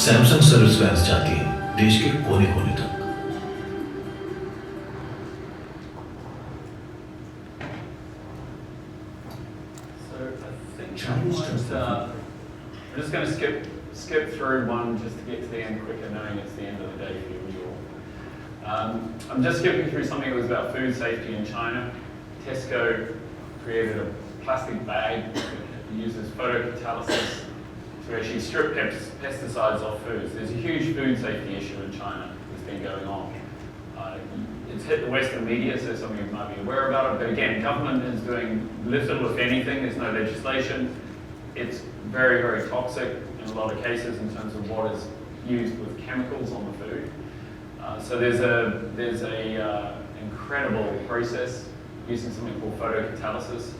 सैमसंग सर्विस वैन्स जाती है देश के कोने कोने तक। We're just going to skip through one just to get to the end quicker, knowing it's the end of the day for you all. I'm just skipping through something that was about food safety in China. Tesco created a plastic bag that uses photocatalysis to actually strip pesticides off foods. There's a huge food safety issue in China that's been going on. It's hit the Western media, so some of you might be aware about it, but again, government is doing little, if anything. There's no legislation. It's very, very toxic in a lot of cases in terms of what is used with chemicals on the food. So there's a incredible process using something called photocatalysis,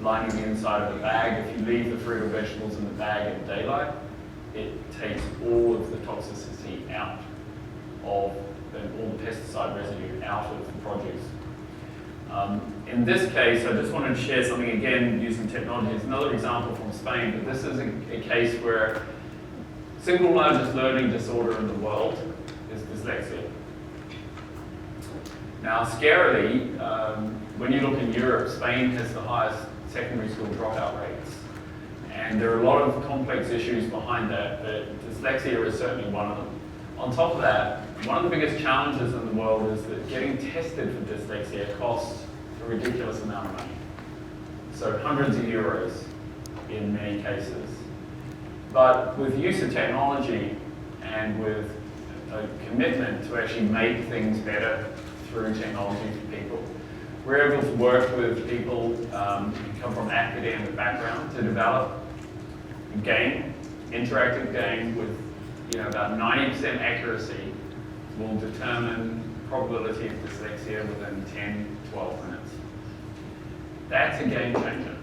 lining the inside of the bag. If you leave the fruit or vegetables in the bag in daylight, it takes all of the toxicity out of all the pesticide residue out of the produce. In this case, I just wanted to share something again using technology. It's another example from Spain, but this is a case where single largest learning disorder in the world is dyslexia. Now, scarily, when you look in Europe, Spain has the highest secondary school dropout rates. And there are a lot of complex issues behind that, but dyslexia is certainly one of them. On top of that, one of the biggest challenges in the world is that getting tested for dyslexia costs a ridiculous amount of money. So hundreds of euros in many cases. But with use of technology and with a commitment to actually make things better through technology for people, we're able to work with people who come from academic background to develop a game, interactive game with about 90% accuracy will determine probability of dyslexia within 10, 12 minutes. That's a game changer.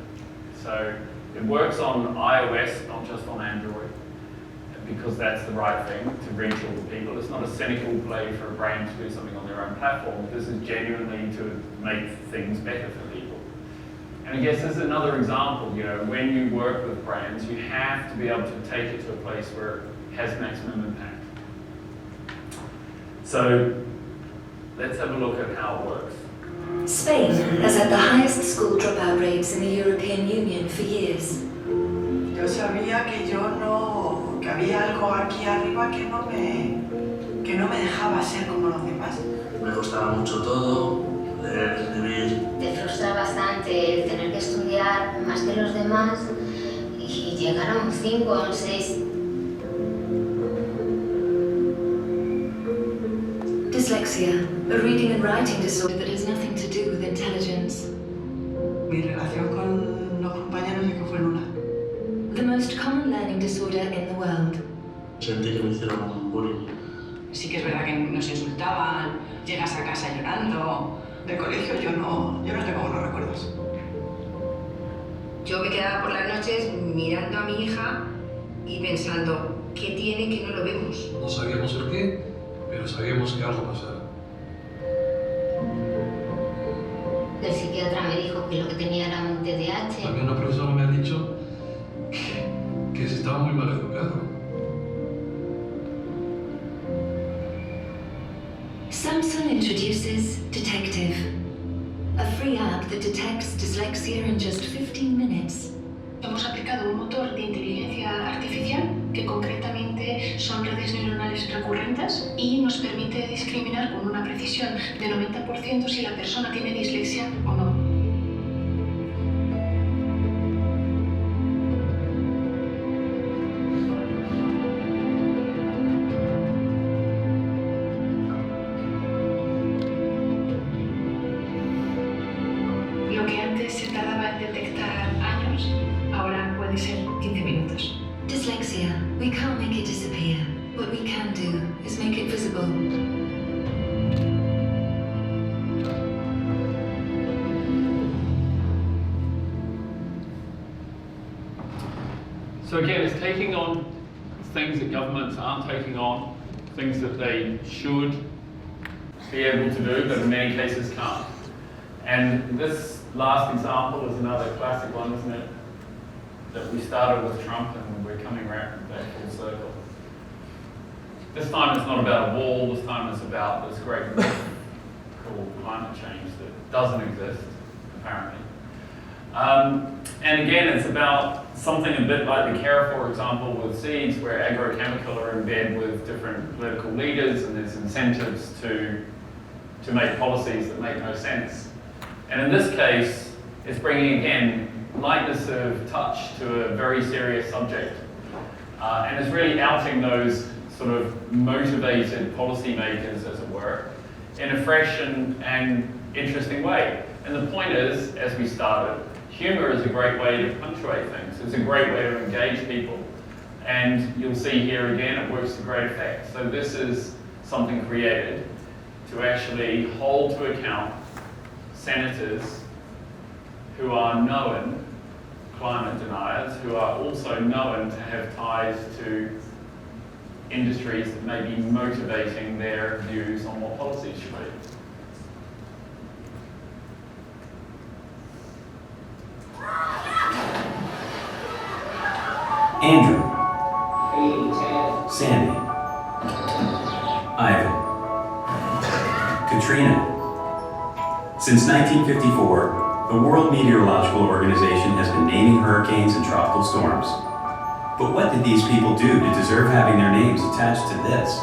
So it works on iOS, not just on Android, because that's the right thing to reach all the people. It's not a cynical play for a brand to do something on their own platform. This is genuinely to make things better for people. And I guess this is another example, when you work with brands, you have to be able to take it to a place where it has maximum impact. So let's have a look at how it works. Spain has had the highest school dropout rates in the European Union for years. Yo sabía que había algo aquí arriba que no me dejaba ser como los demás. Me costaba mucho todo, leer, escribir. Te frustra bastante el tener que estudiar más que los demás y llegar a un 5 o un 6. Dyslexia, a reading and writing disorder that has nothing to do with intelligence. Mi relación con los compañeros es que fue nula. The most common learning disorder in the world. Sentí que me hicieron bullying. Sí que es verdad que nos insultaban, llegas a casa llorando. Del colegio yo no tengo buenos recuerdos. Yo me quedaba por las noches mirando a mi hija y pensando, ¿qué tiene que no lo vemos? No sabíamos el qué, pero sabíamos que algo pasaba. El psiquiatra me dijo que lo que tenía era un TDAH. También una profesora me ha dicho que estaba muy mal educado. Samsung introduces Detective, a free app that detects dyslexia in just 15 minutes. Hemos aplicado un motor de inteligencia artificial que concretamente son redes neuronales recurrentes y nos permite discriminar con una precisión de 90% si la persona tiene dislexia o no. Lo que antes se tardaba en detectar años, ahora puede ser 15 minutos. Dyslexia, we can't make it disappear. What we can do is make it visible. So again, it's taking on things that governments aren't taking on, things that they should be able to do, but in many cases can't. And this last example is another classic one, isn't it? That we started with Trump and we're coming back full circle. This time it's not about a wall, this time it's about this great called climate change that doesn't exist, apparently. And again, it's about something a bit like the Care, example, with seeds, where agrochemical are in bed with different political leaders and there's incentives to make policies that make no sense. And in this case, it's bringing, again, lightness of touch to a very serious subject. And it's really outing those sort of motivated policymakers, as it were, in a fresh and interesting way. And the point is, as we started, humor is a great way to punctuate things. It's a great way to engage people. And you'll see here again, it works to great effect. So this is something created to actually hold to account senators who are known climate deniers, who are also known to have ties to industries that may be motivating their views on what policies should be. Andrew, Sandy, Ivan, Katrina. Since 1954, the World Meteorological Organization has been naming hurricanes and tropical storms. But what did these people do to deserve having their names attached to this?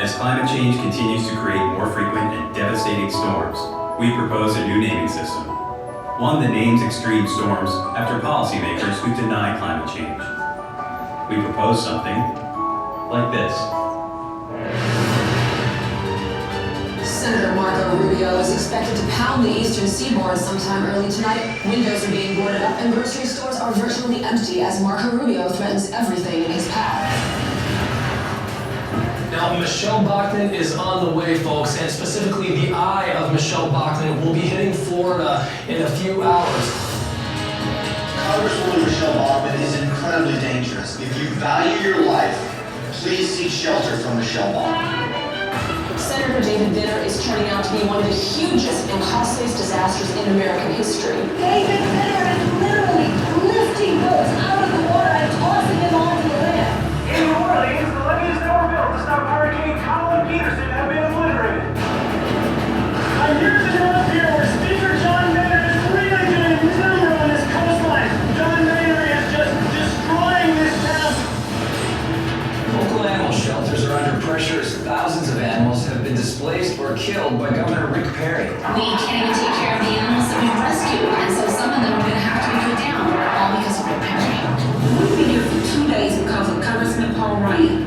As climate change continues to create more frequent and devastating storms, we propose a new naming system. One that names extreme storms after policymakers who deny climate change. We propose something like this. Senator Marco Rubio is expected to pound the eastern seaboard sometime early tonight. Windows are being boarded up and grocery stores are virtually empty as Marco Rubio threatens everything in his path. Now, Michelle Bachmann is on the way, folks, and specifically the eye of Michelle Bachmann will be hitting Florida in a few hours. Congresswoman Michelle Bachmann is incredibly dangerous. If you value your life, please seek shelter from Michelle Bachmann. Senator David Vitter is turning out to be one of the hugest and costliest disasters in American history. David Vitter is literally lifting boats out of the water and tossing them onto the land. In New Orleans, the levees that were built to stop Hurricane Colin Peterson have been obliterated. I'm here to develop here where Speaker John Boehner is really doing a number on this coastline. John Boehner is just destroying this town. Local animal shelters are under pressure as thousands of animals have been displaced or killed by Governor Rick Perry. We can't even take care of the animals that we've rescued, and so some of them are going to have to be put down, all because of Rick Perry. We've been here for 2 days because of Congressman Paul Ryan.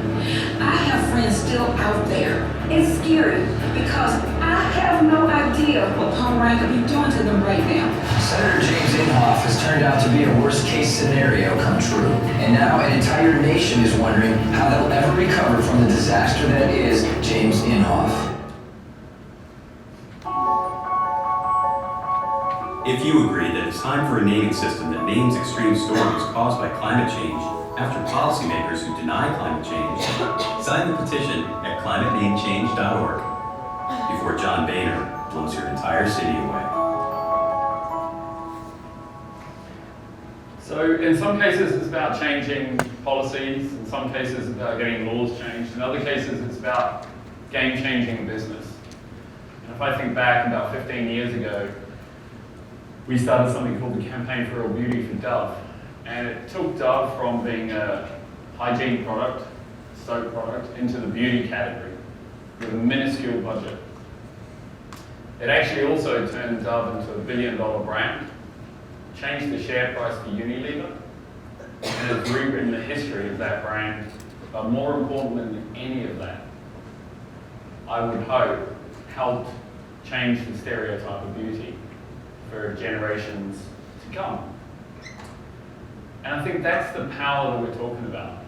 I have friends still out there. It's scary because I have no idea what Paul Ryan could be doing to them right now. Senator James Inhofe has turned out to be a worst-case scenario come true, and now an entire nation is wondering how they'll ever recover from the disaster that is James Inhofe. If you agree that it's time for a naming system that names extreme storms caused by climate change after policymakers who deny climate change, sign the petition at climatenamechange.org before John Boehner blows your entire city away. So in some cases it's about changing policies, in some cases it's about getting laws changed, in other cases it's about game-changing business. And if I think back about 15 years ago, we started something called the Campaign for Real Beauty for Dove. And it took Dove from being a hygiene product, soap product, into the beauty category with a minuscule budget. It actually also turned Dove into a $1 billion brand, changed the share price for Unilever, and has rewritten the history of that brand. But more important than any of that, I would hope, helped change the stereotype of beauty for generations to come. And I think that's the power that we're talking about.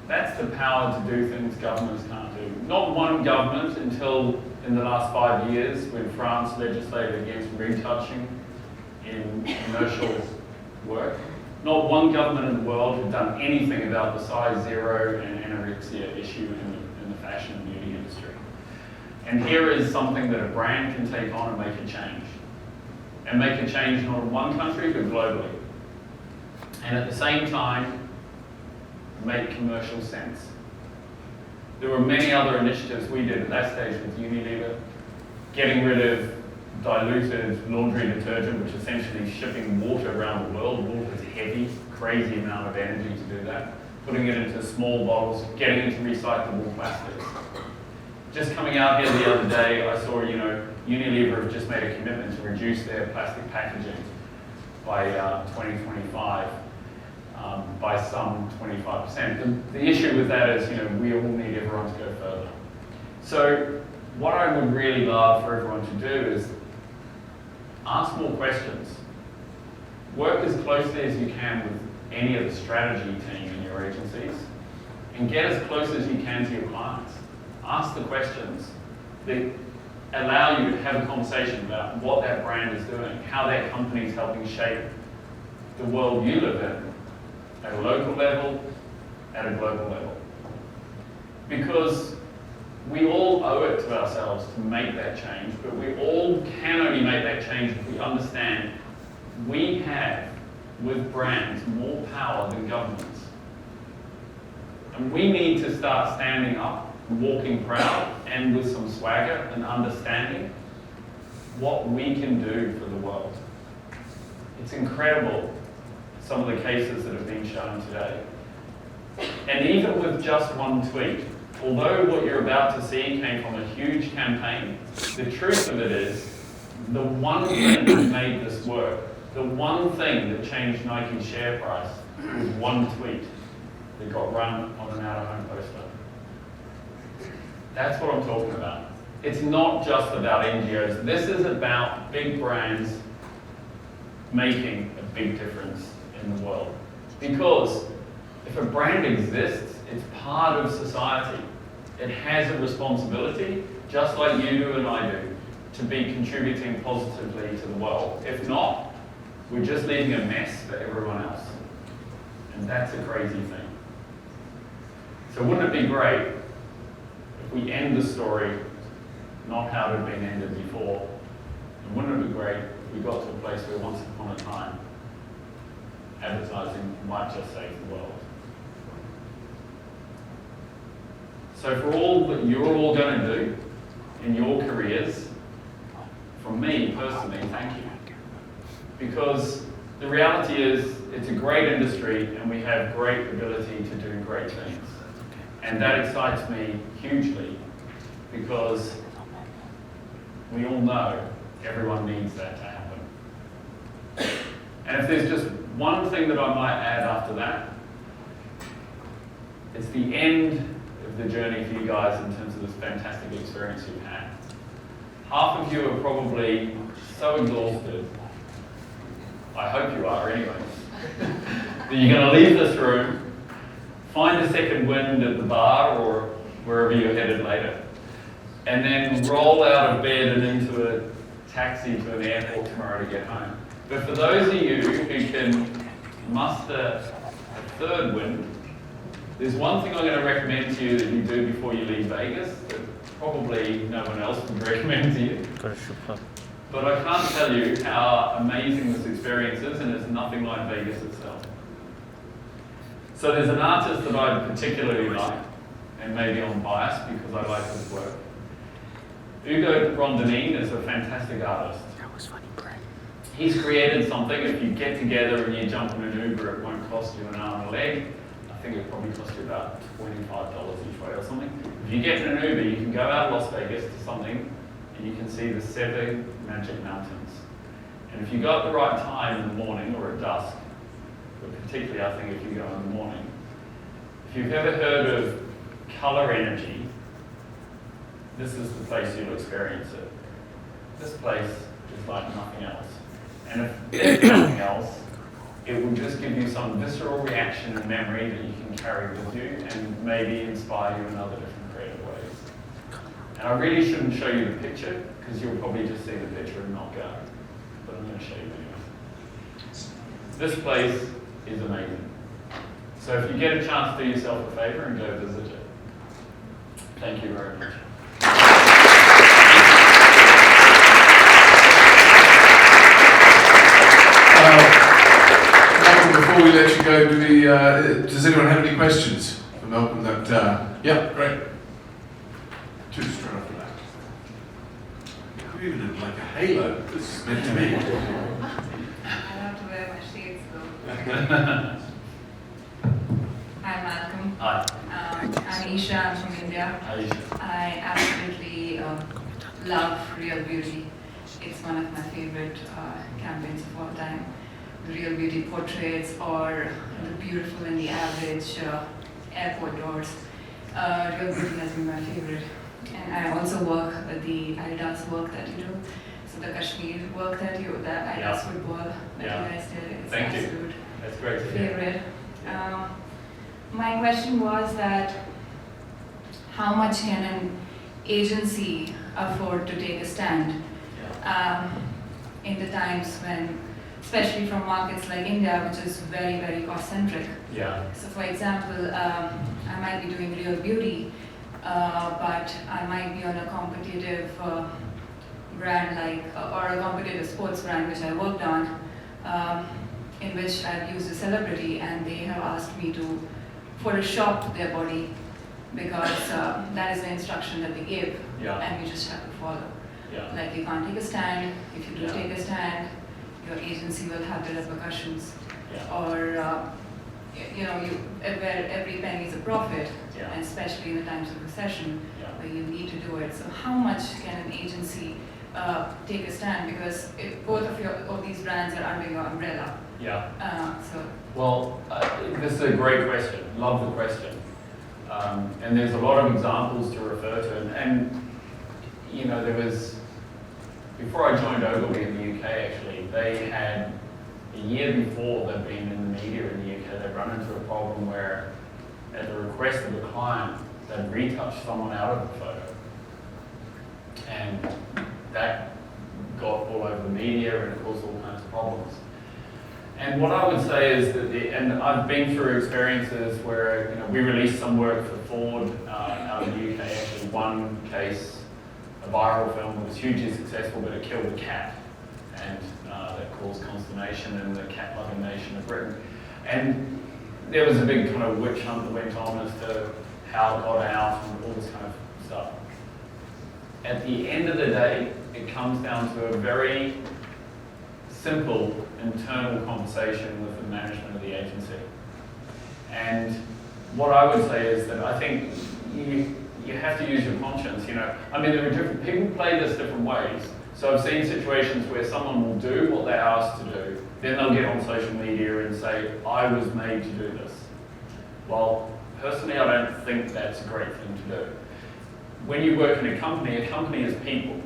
That's the power to do things governments can't do. Not one government until in the last 5 years when France legislated against retouching in commercial work. Not one government in the world had done anything about the size zero and anorexia issue in the fashion and beauty industry. And here is something that a brand can take on and make a change. And make a change not in one country, but globally. And at the same time, make commercial sense. There were many other initiatives we did at that stage with Unilever, getting rid of diluted laundry detergent, which essentially is shipping water around the world. Water is heavy, crazy amount of energy to do that. Putting it into small bottles, getting into recyclable plastics. Just coming out here the other day, I saw, Unilever have just made a commitment to reduce their plastic packaging by 2025 by some 25%. The issue with that is, we all need everyone to go further. So what I would really love for everyone to do is ask more questions. Work as closely as you can with any of the strategy team in your agencies, and get as close as you can to your clients. Ask the questions that allow you to have a conversation about what that brand is doing, how that company is helping shape the world you live in, at a local level, at a global level. Because we all owe it to ourselves to make that change, but we all can only make that change if we understand we have, with brands, more power than governments. And we need to start standing up, walking proud, and with some swagger and understanding what we can do for the world. It's incredible, some of the cases that have been shown today. And even with just one tweet, although what you're about to see came from a huge campaign, the truth of it is the one thing that made this work, the one thing that changed Nike's share price was one tweet that got run on an out-of-home poster. That's what I'm talking about. It's not just about NGOs. This is about big brands making a big difference in the world. Because if a brand exists, it's part of society. It has a responsibility, just like you do and I do, to be contributing positively to the world. If not, we're just leaving a mess for everyone else. And that's a crazy thing. So wouldn't it be great if we end the story not how it had been ended before? And wouldn't it be great if we got to a place where once upon a time, advertising might just save the world? So for all that you're all going to do in your careers, from me personally, thank you. Because the reality is, it's a great industry and we have great ability to do great things. And that excites me hugely because we all know everyone needs that to happen. And if there's just one thing that I might add after that, it's the end of the journey for you guys in terms of this fantastic experience you've had. Half of you are probably so exhausted, I hope you are anyway, that you're going to leave this room, find a second wind at the bar or wherever you're headed later, and then roll out of bed and into a taxi to an airport tomorrow to get home. But for those of you who can muster a third wind, there's one thing I'm going to recommend to you that you do before you leave Vegas that probably no one else would recommend to you. But I can't tell you how amazing this experience is, and it's nothing like Vegas itself. So there's an artist that I particularly like, and maybe I'm biased because I like his work. Ugo Rondinine is a fantastic artist. That was funny, Brad. He's created something, if you get together and you jump in an Uber, it won't cost you an arm and a leg. I think it probably costs you about $25 each way or something. If you get in an Uber, you can go out of Las Vegas to something and you can see the 7 magic mountains. And if you go at the right time in the morning or at dusk, but particularly I think if you go in the morning, if you've ever heard of color energy, this is the place you'll experience it. This place is like nothing else. And if there's nothing else, it will just give you some visceral reaction and memory that you can carry with you and maybe inspire you in other different creative ways. And I really shouldn't show you the picture because you'll probably just see the picture and not go. But I'm going to show you anyway. This place is amazing. So if you get a chance, do yourself a favor and go visit it. Thank you very much. Before we let you go, does anyone have any questions for Malcolm? Yeah, great. Two straight off the bat. You even look like a halo. This is meant to be. I have to wear my shades though. Hi Malcolm. Hi. I'm Isha, I'm from India. Hi Isha. I absolutely love Real Beauty. It's one of my favorite campaigns of all time. The Real Beauty portraits or the beautiful and the average airport doors. Real Beauty has been my favorite. And I also work with the Adidas work that you do. So the Kashmir work that you, the Adidas football that you guys did, it's Thank you. absolute That's great to hear. favorite. My question was that how much can an agency afford to take a stand in the times when, especially from markets like India, which is very, very cost-centric. Yeah. So for example, I might be doing Real Beauty, but I might be on a competitive brand like, or a competitive sports brand which I worked on, in which I've used a celebrity and they have asked me to Photoshop their body because that is the instruction that they give and you just have to follow. Yeah. Like you can't take a stand, if you do take a stand, your agency will have the repercussions. Or, where every penny is a profit, and especially in the times of recession, where you need to do it. So how much can an agency take a stand, because both of these brands are under your umbrella. Yeah. So. Well, this is a great question. Love the question. And there's a lot of examples to refer to. And you know, there was, before I joined Ogilvy in the UK, actually, they had, a year before they'd been in the media in the UK, they'd run into a problem where, at the request of the client, they'd retouched someone out of the photo. And that got all over the media and caused all kinds of problems. And what I would say is that, and I've been through experiences where, you know, we released some work for Ford out of the UK, actually one case, a viral film that was hugely successful, but it killed a cat. And that caused consternation in the cat-loving nation of Britain. And there was a big kind of witch hunt that went on as to how it got out and all this kind of stuff. At the end of the day, it comes down to a very simple internal conversation with the management of the agency. And what I would say is that I think you have to use your conscience, you know. I mean, there are different, people play this different ways. So I've seen situations where someone will do what they're asked to do, then they'll get on social media and say, I was made to do this. Well, personally, I don't think that's a great thing to do. When you work in a company is people.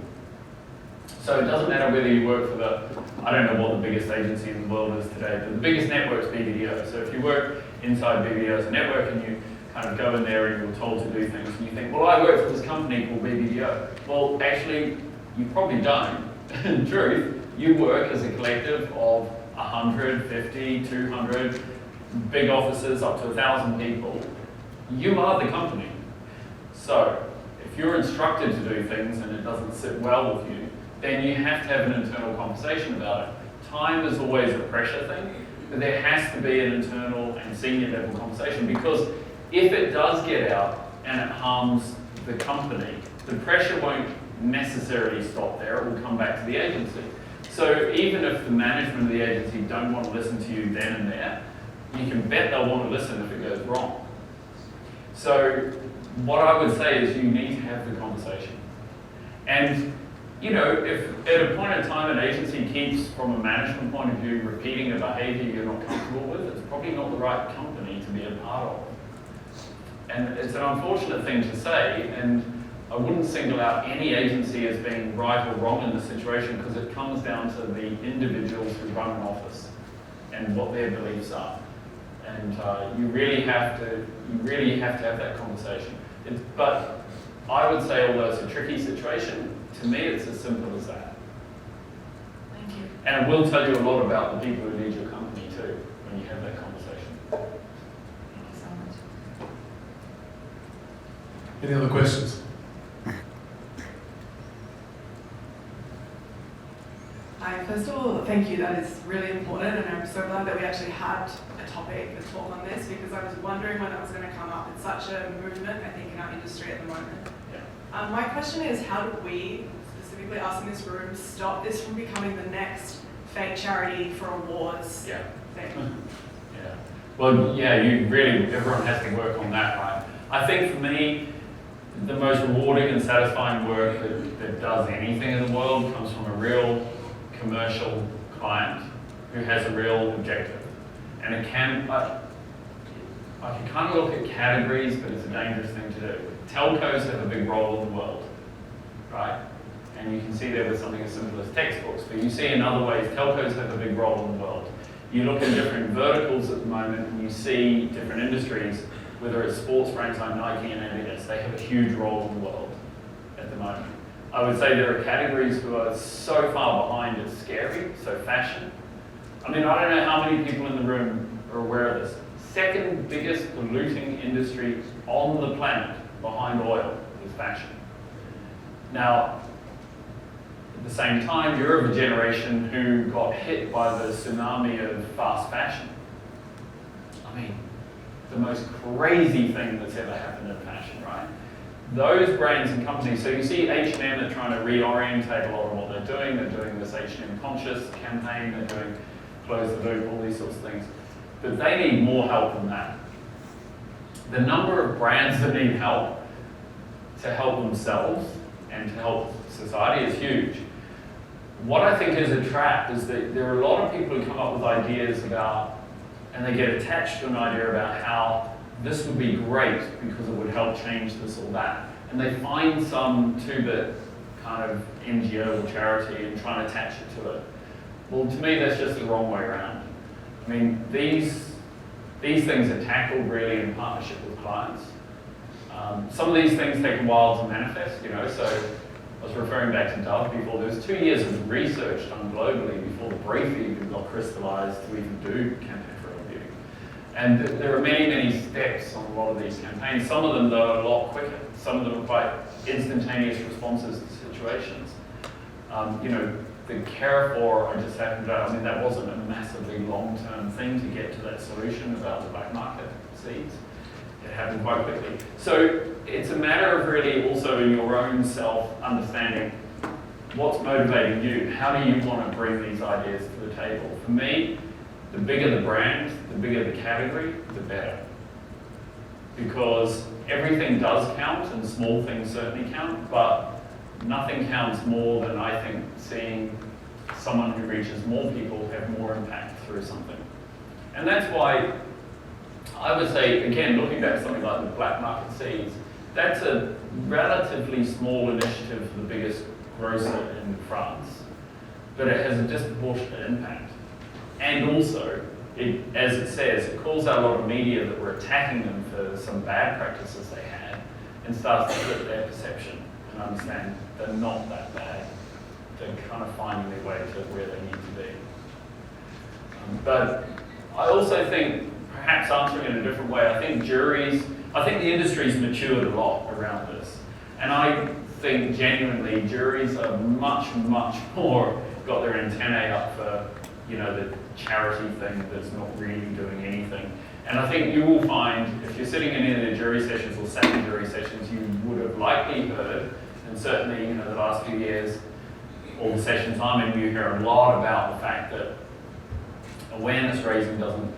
So it doesn't matter whether you work for the, I don't know what the biggest agency in the world is today, but the biggest network's BBDO. So if you work inside BBDO's network and you kind of go in there and you're told to do things and you think, well, I work for this company called BBDO. Well, actually, you probably don't. In truth, you work as a collective of 100, 50, 200, big offices up to 1,000 people. You are the company. So if you're instructed to do things and it doesn't sit well with you, then you have to have an internal conversation about it. Time is always a pressure thing, but there has to be an internal and senior level conversation, because if it does get out and it harms the company, the pressure won't necessarily stop there, it will come back to the agency. So even if the management of the agency don't want to listen to you then and there, you can bet they'll want to listen if it goes wrong. So what I would say is you need to have the conversation. And you know, if at a point in time an agency keeps, from a management point of view, repeating a behavior you're not comfortable with, it's probably not the right company to be a part of. And it's an unfortunate thing to say, and I wouldn't single out any agency as being right or wrong in this situation, because it comes down to the individuals who run an office and what their beliefs are. And you really have to have that conversation. But I would say, although it's a tricky situation, to me it's as simple as that. Thank you. And it will tell you a lot about the people who lead your company too, when you have that conversation. Thank you so much. Any other questions? Hi, first of all, thank you. That is really important, and I'm so glad that we actually had a topic, a talk on this, because I was wondering when it was going to come up. It's such a movement, I think, in our industry at the moment. Yeah. My question is, how do we, specifically us in this room, stop this from becoming the next fake charity for awards thing? Yeah. Well, yeah, everyone has to work on that, right? I think for me, the most rewarding and satisfying work that does anything in the world comes from a real commercial client who has a real objective. And it can, I can kind of look at categories, but it's a dangerous thing to do. Telcos have a big role in the world, right? And you can see there with something as simple as textbooks, but you see in other ways, telcos have a big role in the world. You look at different verticals at the moment and you see different industries, whether it's sports brands like Nike and Adidas, they have a huge role in the world at the moment. I would say there are categories who are so far behind it's scary, so fashion. I mean, I don't know how many people in the room are aware of this. Second biggest polluting industry on the planet behind oil is fashion. Now, at the same time, you're of a generation who got hit by the tsunami of fast fashion. I mean, the most crazy thing that's ever happened in fashion, right? Those brands and companies, so you see H&M are trying to reorientate a lot of what they're doing. They're doing this H&M Conscious campaign, they're doing Close the Loop, all these sorts of things. But they need more help than that. The number of brands that need help to help themselves and to help society is huge. what I think is a trap is that there are a lot of people who come up with ideas about, and they get attached to an idea about how this would be great because it would help change this or that. And they find some two-bit kind of NGO or charity and try and attach it to it. Well, to me, that's just the wrong way around. I mean, these things are tackled really in partnership with clients. Some of these things take a while to manifest, you know, so I was referring back to Dove before. There was 2 years of research done globally before the brief even got crystallized to even do campaign for real beauty. And there are many, many steps on a lot of these campaigns. Some of them, though, are a lot quicker. Some of them are quite instantaneous responses to situations. You know, the Care For, I just happened to, I mean, that wasn't a massively long-term thing to get to that solution about the black market seeds. It happened quite quickly. So it's a matter of really also in your own self understanding what's motivating you. How do you want to bring these ideas to the table? For me, the bigger the brand, the bigger the category, the better. Because everything does count and small things certainly count, but nothing counts more than, I think, seeing someone who reaches more people have more impact through something. And that's why I would say, again, looking back at something like the black market seeds, that's a relatively small initiative for the biggest grocer in France, but it has a disproportionate impact. And also, as it says, it calls out a lot of media that were attacking them for some bad practices they had and starts to flip their perception and understand they're not that bad. They're kind of finding their way to where they need to be. But I also think, perhaps answering it in a different way, I think the industry's matured a lot around this. And I think genuinely juries are much, much more got their antennae up for, you know, the charity thing that's not really doing anything. And I think you will find, if you're sitting in any of the jury sessions or sat in jury sessions, you would have likely heard, and certainly, you know, the last few years, all the sessions I'm in, you hear a lot about the fact that awareness raising doesn't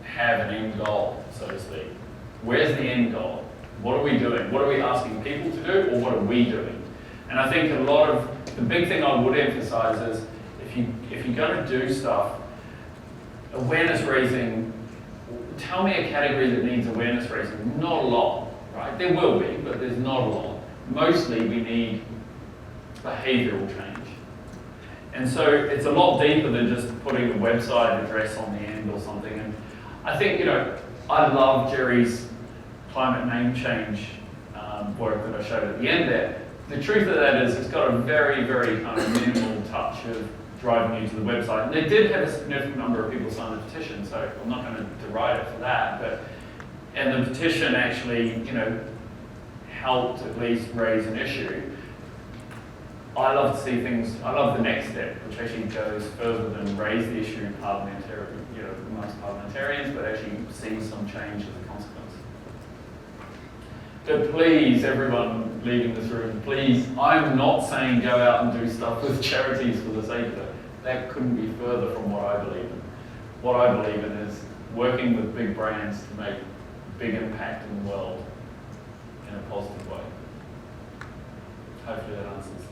have an end goal, so to speak. Where's the end goal? What are we doing? What are we asking people to do, or what are we doing? And I think the big thing I would emphasize is, if you're going to do stuff, awareness raising, tell me a category that needs awareness raising. Not a lot, right? There will be, but there's not a lot. Mostly we need behavioral change. And so it's a lot deeper than just putting a website address on the end or something. And I think, you know, I love Jerry's climate name change work that I showed at the end there. The truth of that is it's got a very, very kind of minimal touch of driving you to the website. And they did have a significant number of people sign the petition, so I'm not going to deride it for that. And the petition actually, you know, helped at least raise an issue. I love to see things, I love the next step, which actually goes further than raise the issue amongst parliamentarians, but actually see some change as a consequence. But please, everyone leaving this room, please, I'm not saying go out and do stuff with charities for the sake of it. That couldn't be further from what I believe in. What I believe in is working with big brands to make big impact in the world in a positive way. Hopefully that answers